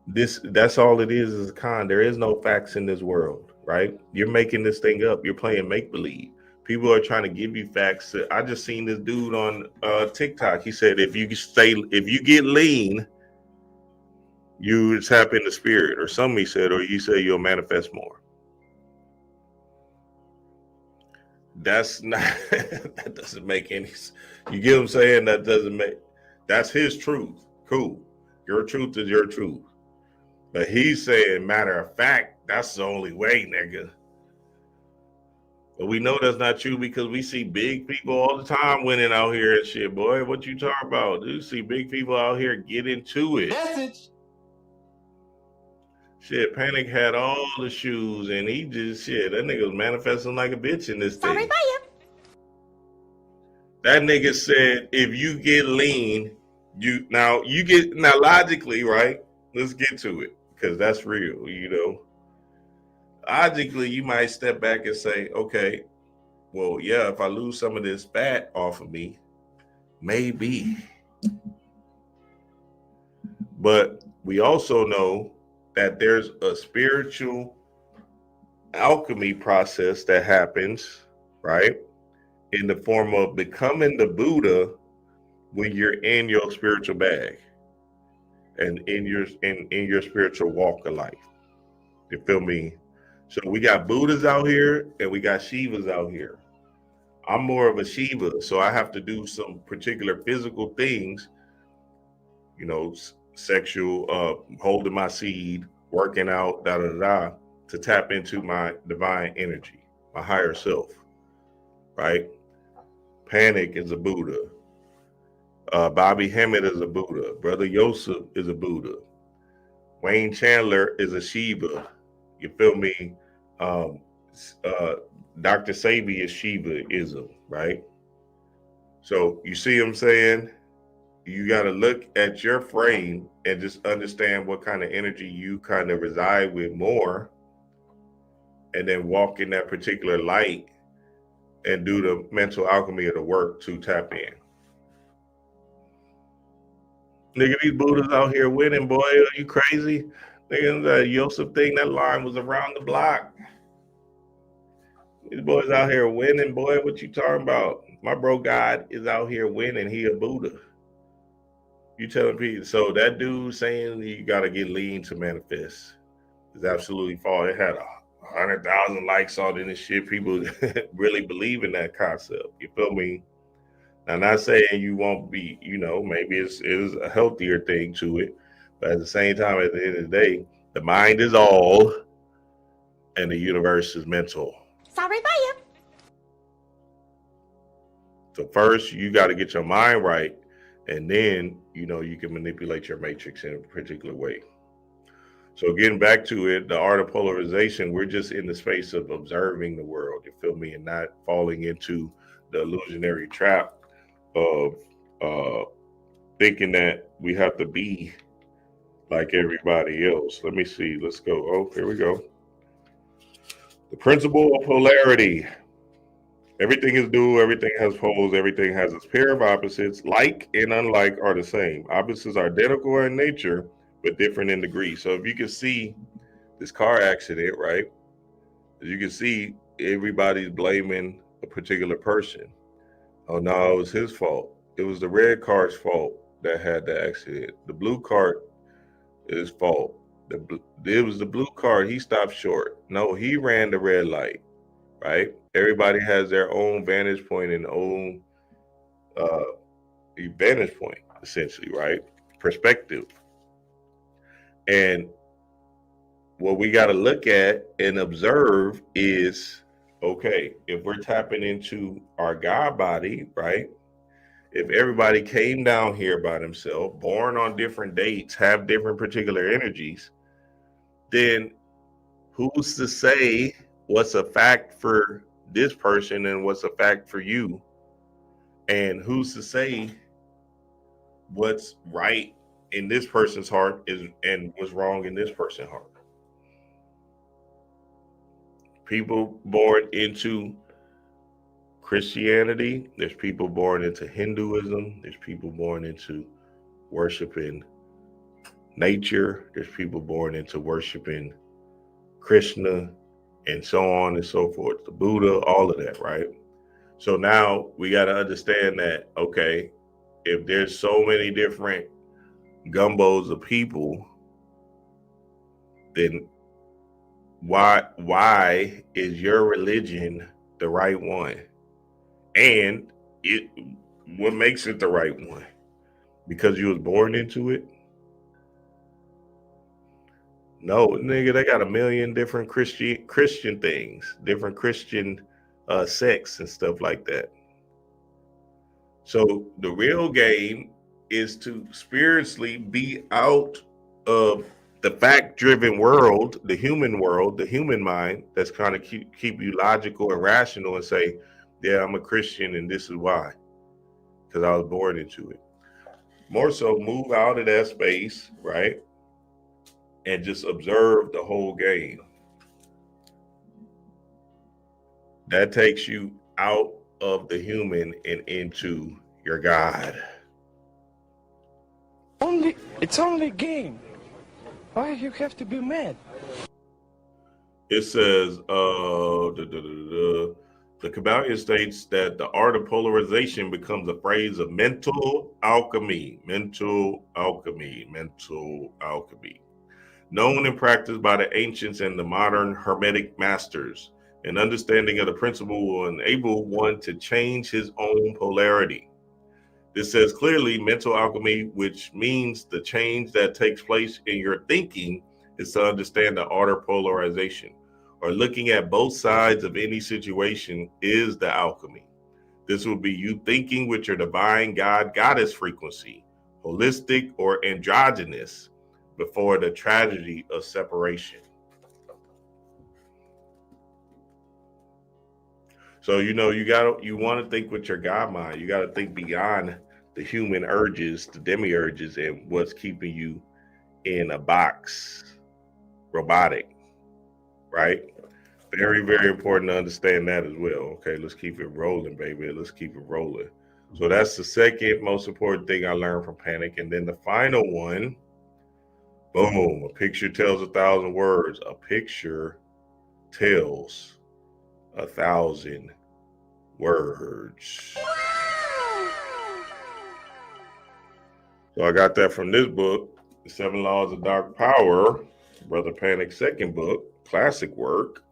That's all it is a con. There is no facts in this world, right? You're making this thing up. You're playing make believe. People are trying to give you facts. I just seen this dude on TikTok. He said if you get lean, you tap into spirit, or somebody said, or you say you'll manifest more. That's not that doesn't make any sense. You get what I'm saying? That doesn't make, that's his truth. Cool. Your truth is your truth. But he's saying, matter of fact, that's the only way, nigga. But we know that's not true because we see big people all the time winning out here and shit, boy. What you talking about? You see big people out here get into it. Message. Shit, Panic had all the shoes and he just, shit, that nigga was manifesting like a bitch in this thing. Sorry, bye. That nigga said, if you get lean, now logically, right? Let's get to it because that's real, you know. Logically, you might step back and say, okay, well, yeah, if I lose some of this fat off of me, maybe. But we also know that there's a spiritual alchemy process that happens, right? In the form of becoming the Buddha when you're in your spiritual bag and in your spiritual walk of life. You feel me? So we got Buddhas out here and we got Shivas out here. I'm more of a Shiva, so I have to do some particular physical things, you know, sexual, holding my seed, working out, to tap into my divine energy, my higher self, right? Panic is a Buddha. Bobby Hemmett is a Buddha. Brother Yosef is a Buddha. Wayne Chandler is a Shiva. You feel me? Dr. Sabi is Shivaism, right? So you see what I'm saying? you got to look at your frame and just understand what kind of energy you kind of reside with more, and then walk in that particular light and do the mental alchemy of the work to tap in. Nigga, these Buddhas out here winning, boy. Are you crazy? Nigga, the Yosef thing, that line was around the block. These boys out here winning, boy. What you talking about? My bro God is out here winning. He a Buddha. You telling people, so that dude saying you got to get lean to manifest is absolutely false. It had 100,000 likes on it and shit. People really believe in that concept. You feel me? I'm not saying you won't be, maybe it's a healthier thing to it. But at the same time, at the end of the day, the mind is all and the universe is mental. Sorry about you. So first, you got to get your mind right. And then, you can manipulate your matrix in a particular way. So getting back to it, the art of polarization, we're just in the space of observing the world, you feel me? And not falling into the illusionary trap of thinking that we have to be like everybody else. Let me see. Let's go. Oh, here we go. The principle of polarity. Everything is dual, everything has poles, everything has its pair of opposites. Like and unlike are the same. Opposites are identical in nature, but different in degree. So if you can see this car accident, right? As you can see, everybody's blaming a particular person. Oh no, it was his fault. It was the red car's fault that had the accident. The blue car is fault. It was the blue car. He stopped short. No, he ran the red light, right? Everybody has their own vantage point and own vantage point, essentially, right? Perspective. And what we got to look at and observe is, okay, if we're tapping into our God body, right? If everybody came down here by themselves, born on different dates, have different particular energies, then who's to say what's a fact for this person and what's a fact for you? And who's to say what's right in this person's heart and what's wrong in this person's heart? People born into Christianity, there's people born into Hinduism, there's people born into worshiping nature, there's people born into worshiping Krishna, and so on and so forth, the Buddha, all of that, right? So now we got to understand that, okay, if there's so many different gumbos of people, then why is your religion the right one? And what makes it the right one? Because you was born into it? No, nigga, they got a million different Christian things, different Christian sects and stuff like that. So the real game is to spiritually be out of the fact-driven world, the human mind that's trying to keep you logical and rational and say, yeah, I'm a Christian and this is why, because I was born into it. More so move out of that space, right? And just observe the whole game. That takes you out of the human and into your God. It's only a game. Why you have to be mad? It says, the Kabbalion states that the art of polarization becomes a phrase of mental alchemy, known and practiced by the ancients and the modern Hermetic masters. An understanding of the principle will enable one to change his own polarity. This says clearly mental alchemy, which means the change that takes place in your thinking, is to understand the art of polarization, or looking at both sides of any situation is the alchemy. This will be you thinking with your divine goddess frequency, holistic or androgynous, before the tragedy of separation. So, you want to think with your God mind. You got to think beyond the human urges, the demiurges, and what's keeping you in a box, robotic, right? Very, very important to understand that as well. Okay, let's keep it rolling, baby. Let's keep it rolling. So that's the second most important thing I learned from panic. And then the final one, boom, a picture tells 1,000 words. A picture tells 1,000 words. So I got that from this book, The 7 Laws of Dark Power, Brother Panic's second book, classic work.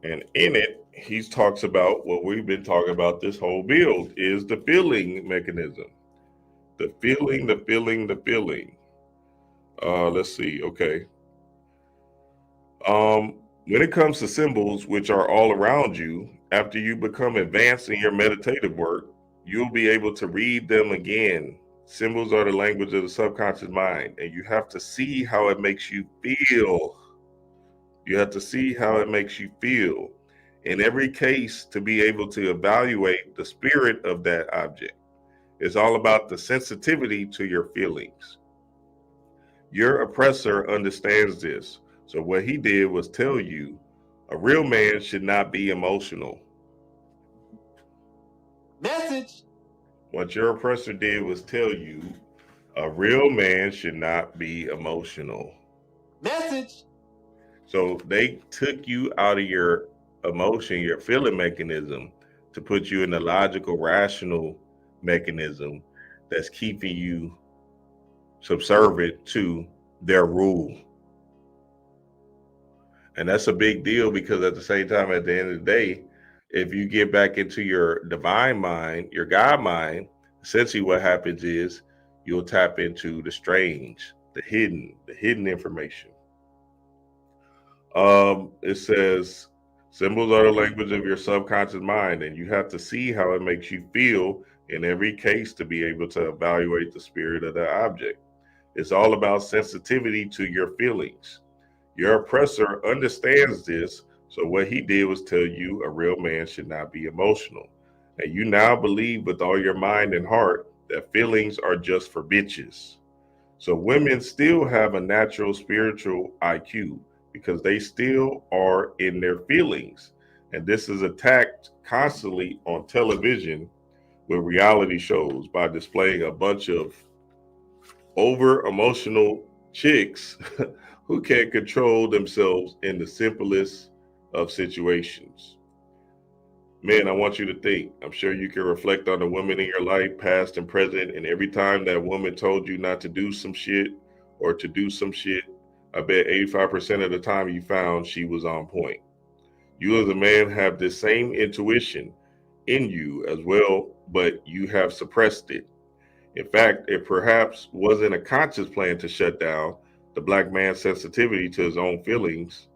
And in it, he talks about what we've been talking about this whole build is the feeling mechanism. The feeling. Let's see. Okay. When it comes to symbols, which are all around you, after you become advanced in your meditative work, you'll be able to read them again. Symbols are the language of the subconscious mind, and you have to see how it makes you feel. You have to see how it makes you feel. In every case, to be able to evaluate the spirit of that object. It's all about the sensitivity to your feelings. Your oppressor understands this. So what he did was tell you a real man should not be emotional. Message. What your oppressor did was tell you a real man should not be emotional. Message. So they took you out of your emotion, your feeling mechanism, to put you in the logical, rational mechanism that's keeping you subservient to their rule. And that's a big deal because at the same time, at the end of the day, if you get back into your divine mind, your God mind, essentially what happens is you'll tap into the strange, the hidden information. It says symbols are the language of your subconscious mind, and you have to see how it makes you feel in every case to be able to evaluate the spirit of the object. It's all about sensitivity to your feelings. Your oppressor understands this, so what he did was tell you a real man should not be emotional. And you now believe with all your mind and heart that feelings are just for bitches. So women still have a natural spiritual IQ because they still are in their feelings. And this is attacked constantly on television with reality shows by displaying a bunch of over emotional chicks who can't control themselves in the simplest of situations. Man, I want you to think. I'm sure you can reflect on the women in your life, past and present, and every time that woman told you not to do some shit or to do some shit, I bet 85% of the time you found she was on point. You as a man have this same intuition in you as well, but you have suppressed it. In fact, it perhaps wasn't a conscious plan to shut down the black man's sensitivity to his own feelings.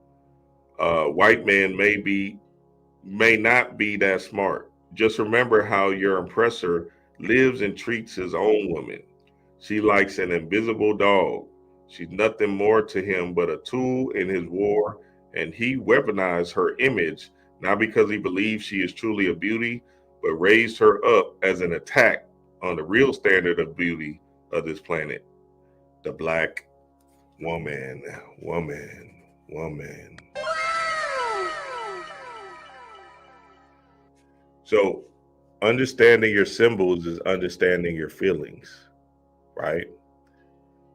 White man may not be that smart. Just remember how your oppressor lives and treats his own woman. She likes an invisible dog. She's nothing more to him but a tool in his war, and he weaponized her image, not because he believes she is truly a beauty, but raised her up as an attack on the real standard of beauty of this planet, the black woman. So understanding your symbols is understanding your feelings, right?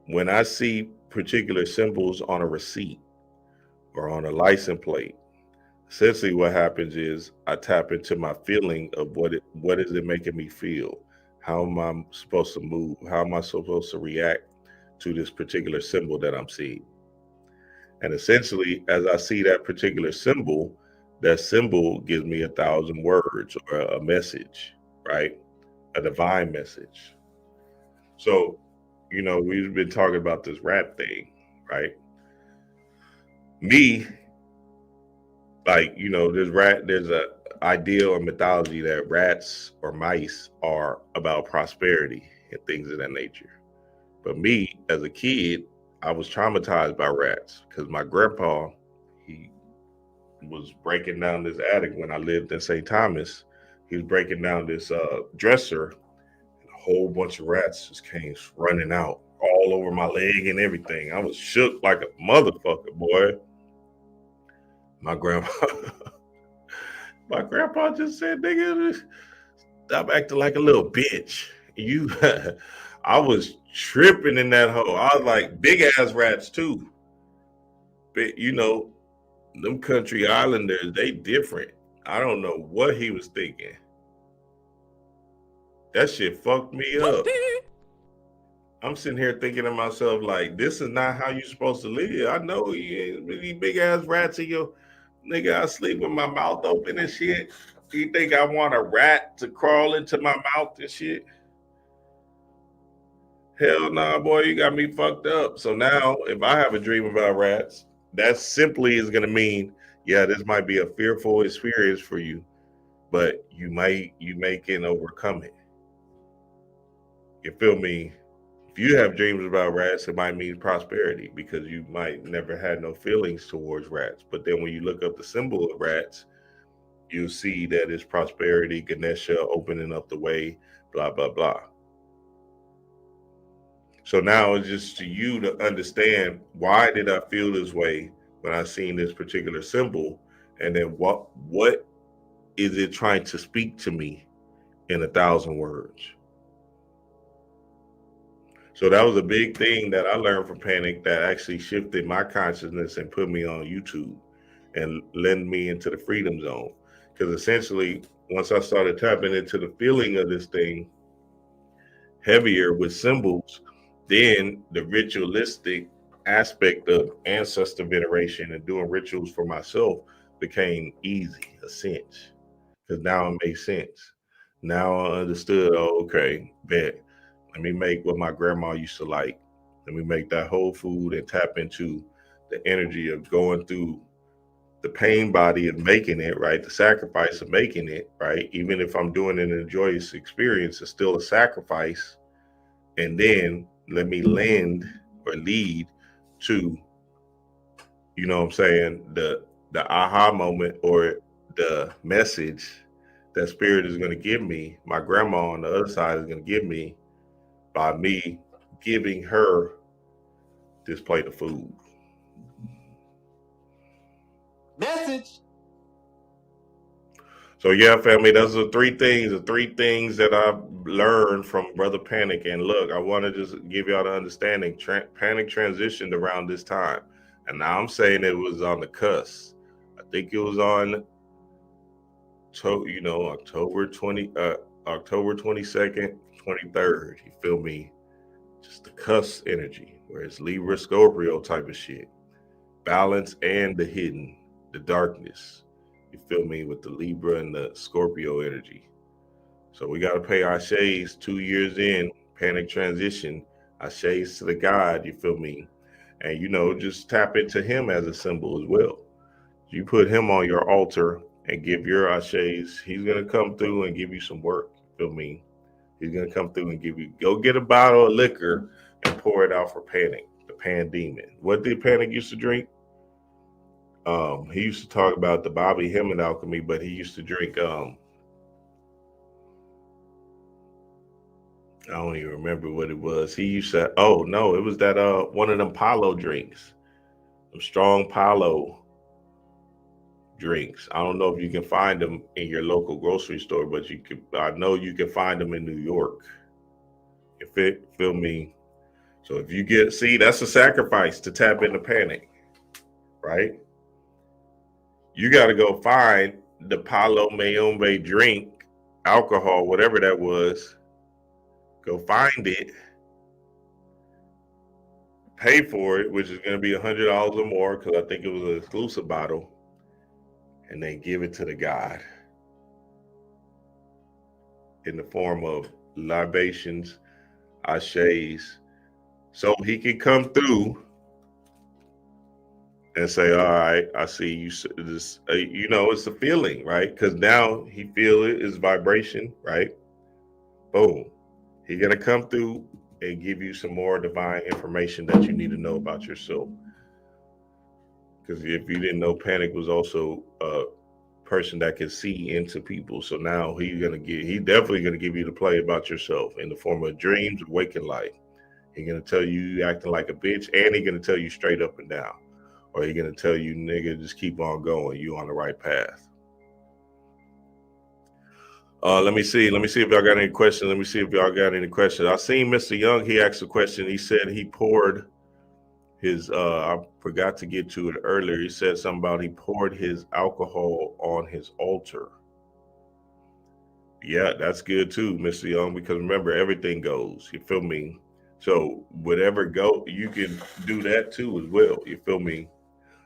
When I see particular symbols on a receipt or on a license plate, essentially what happens is I tap into my feeling of what is it making me feel? How am I supposed to move? How am I supposed to react to this particular symbol that I'm seeing? And essentially, as I see that particular symbol, that symbol gives me 1,000 words or a message, right? A divine message. So, we've been talking about this rat thing, right? Me, there's a ideal and mythology that rats or mice are about prosperity and things of that nature. But me, as a kid, I was traumatized by rats because my grandpa, he was breaking down this attic when I lived in St. Thomas. He was breaking down this dresser. And a whole bunch of rats just came running out all over my leg and everything. I was shook like a motherfucker, boy. My grandpa just said, nigga, stop acting like a little bitch. You I was tripping in that hole. I was like, big ass rats too. But you know, them country islanders, they different. I don't know what he was thinking. That shit fucked me up. I'm sitting here thinking to myself, like, this is not how you supposed to live. I know you ain't really big ass rats in your nigga. I sleep with my mouth open and shit. You think I want a rat to crawl into my mouth and shit? Hell nah, boy, you got me fucked up. So now if I have a dream about rats, that simply is gonna mean, yeah, this might be a fearful experience for you, but you can overcome it. You feel me? If you have dreams about rats, it might mean prosperity because you might never had no feelings towards rats. But then when you look up the symbol of rats, you'll see that it's prosperity, Ganesha opening up the way, blah, blah, blah. So now it's just to you to understand, why did I feel this way when I seen this particular symbol? And then what is it trying to speak to me in 1,000 words? So that was a big thing that I learned from Panic that actually shifted my consciousness and put me on YouTube and led me into the freedom zone. Because essentially, once I started tapping into the feeling of this thing heavier with symbols, then the ritualistic aspect of ancestor veneration and doing rituals for myself became easy, a cinch. Because now it makes sense. Now I understood, oh, okay, bet. Let me make what my grandma used to like. Let me make that whole food and tap into the energy of going through the pain body of making it, right? The sacrifice of making it, right? Even if I'm doing it in a joyous experience, it's still a sacrifice. And then let me lead to, you know what I'm saying, the aha moment or the message that spirit is going to give me, my grandma on the other side is going to give me, by me giving her this plate of food. Message. So yeah, family, those are the three things that I've learned from Brother Panic. And look, I want to just give y'all the understanding. Panic transitioned around this time. And now I'm saying it was on the cusp. I think it was on, October 22nd, 23rd. You feel me? Just the cusp energy, where it's Libra Scorpio type of shit. Balance and the hidden, the darkness. You feel me? With the Libra and the Scorpio energy. So we got to pay our shades 2 years in, Panic transition, our shades to the God, you feel me? And, just tap into him as a symbol as well. You put him on your altar and give your ashes, he's going to come through and give you some work, you feel me? He's going to come through and go get a bottle of liquor and pour it out for Panic, the Pan Demon. What did Panic used to drink? He used to talk about the Bobby Hemming alchemy, but he used to drink, I don't even remember what it was. He used to, it was that, one of them Palo drinks, some strong Palo drinks. I don't know if you can find them in your local grocery store, but I know you can find them in New York. You feel me? So if you that's a sacrifice to tap into Panic, right? You got to go find the Palo Mayombe drink, alcohol, whatever that was. Go find it, pay for it, which is going to be $100 or more, because I think it was an exclusive bottle, and then give it to the God in the form of libations, ashes, so he can come through and say, all right, I see you. This, it's a feeling, right? Because now he feel it is vibration, right? Boom. He's going to come through and give you some more divine information that you need to know about yourself. Because if you didn't know, Panic was also person that can see into people. So now he definitely gonna give you the play about yourself in the form of dreams, waking life. He's gonna tell you acting like a bitch, and he's gonna tell you straight up and down. Or he's gonna tell you, nigga, just keep on going. You on the right path. Let me see if y'all got any questions. I seen Mr. Young, he asked a question. He said he poured his I forgot to get to it earlier. He said something about he poured his alcohol on his altar. Yeah, that's good too, Mr. Young, because remember, everything goes. You feel me? So whatever go, you can do that too as well. You feel me?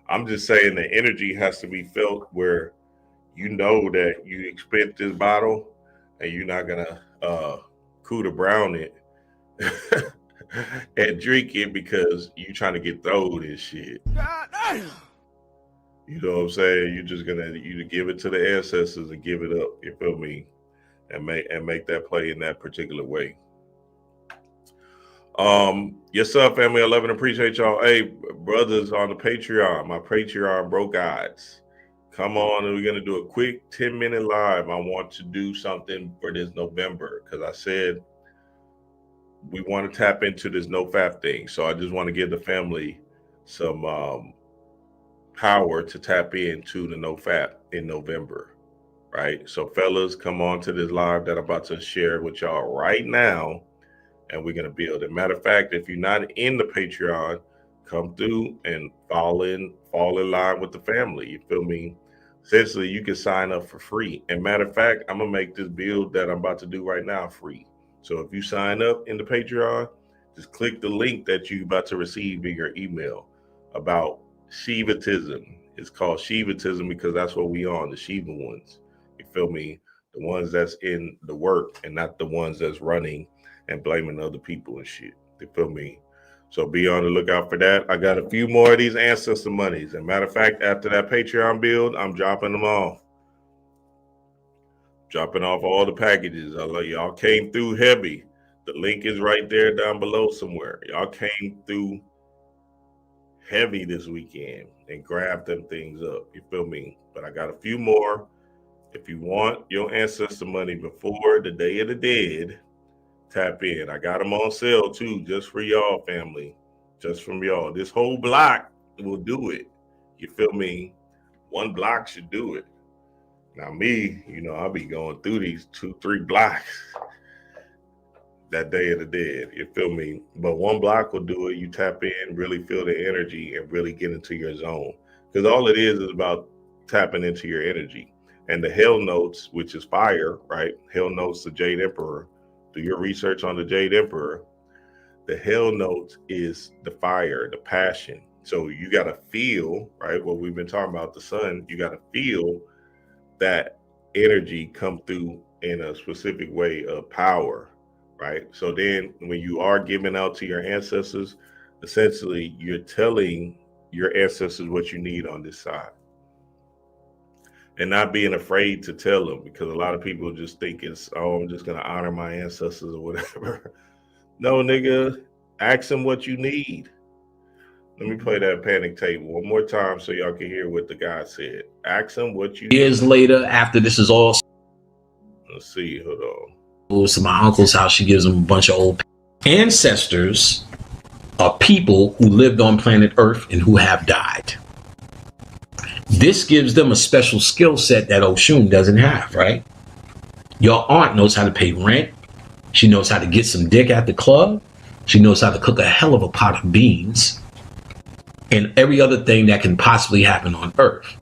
I'm just saying the energy has to be felt where you know that you expect this bottle and you're not gonna coup de brown it and drink it because you trying to get throwed and shit. God damn. You know what I'm saying? You're just gonna give it to the ancestors and give it up. You feel me? And make that play in that particular way. Yes, sir, family. I love and appreciate y'all. Hey, brothers on the Patreon, my Patreon bro guides. Come on, and we're gonna do a quick 10-minute live. I want to do something for this November because I said we want to tap into this no-fap thing. So I just want to give the family some power to tap into the no-fap in November, right? So fellas, come on to this live that I'm about to share with y'all right now, and we're gonna build it. Matter of fact, if you're not in the Patreon, come through and fall in line with the family. You feel me? Essentially, you can sign up for free. And matter of fact, I'm gonna make this build that I'm about to do right now free. So if you sign up in the Patreon, just click the link that you're about to receive in your email about Shivatism. It's called Shivatism because that's what we on, the Shiva ones. You feel me? The ones that's in the work and not the ones that's running and blaming other people and shit. You feel me? So be on the lookout for that. I got a few more of these ancestor monies. And matter of fact, after that Patreon build, I'm dropping them off. Dropping off all the packages. I love y'all came through heavy. The link is right there down below somewhere. Y'all came through heavy this weekend and grabbed them things up. You feel me? But I got a few more. If you want your ancestor money before the Day of the Dead, tap in. I got them on sale too, just for y'all, family. Just from y'all. This whole block will do it. You feel me? One block should do it. Now me, I'll be going through these 2-3 blocks that Day of the Dead. You feel me? But one block will do it. You tap in, really feel the energy, and really get into your zone. Because all it is about tapping into your energy. And the Hell Notes, which is fire, right? Hell Notes, the Jade Emperor. Do your research on the Jade Emperor. The Hell Note is the fire, the passion. So you got to feel, right, what we've been talking about, the sun, you got to feel that energy come through in a specific way of power, right? So then when you are giving out to your ancestors, essentially you're telling your ancestors what you need on this side. And not being afraid to tell them, because a lot of people just think it's, I'm just going to honor my ancestors or whatever. No, nigga, ask them what you need. Let me play that panic tape one more time so y'all can hear what the guy said. Ask them what you Years need. later, after this is all, Let's see, hold on. goes to my uncle's house. She gives him a bunch of old ancestors are people who lived on planet Earth and who have died. This gives them a special skill set that Oshun doesn't have, right? Your aunt knows how to pay rent. She knows how to get some dick at the club. She knows how to cook a hell of a pot of beans and every other thing that can possibly happen on Earth.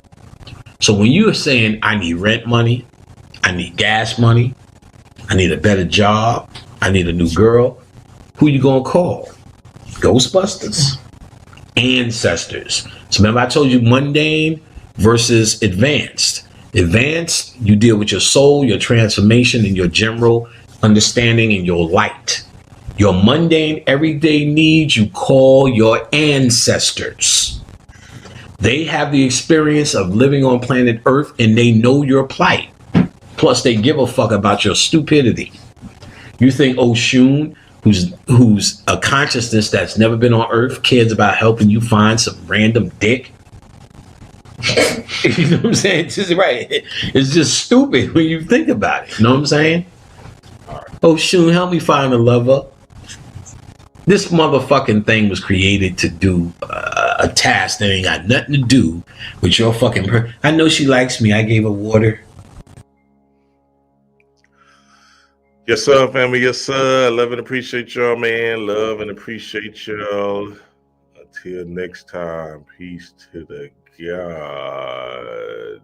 So when you're saying, I need rent money, I need gas money, I need a better job, I need a new girl, who you gonna call? Ghostbusters, ancestors. So remember I told you mundane versus advanced. Advanced, you deal with your soul, your transformation, and your general understanding and your light. Your mundane, everyday needs, you call your ancestors. They have the experience of living on planet Earth and they know your plight. Plus, they give a fuck about your stupidity. You think Oshun, who's a consciousness that's never been on Earth, cares about helping you find some random dick? You know what I'm saying? It's just right. It's just stupid when you think about it. You know what I'm saying? Oh, Shun, help me find a lover. This motherfucking thing was created to do a task that ain't got nothing to do with your fucking. I know she likes me. I gave her water. Yes, sir, family. Yes, sir. Love and appreciate y'all, man. Love and appreciate y'all. Until next time, peace to the gods.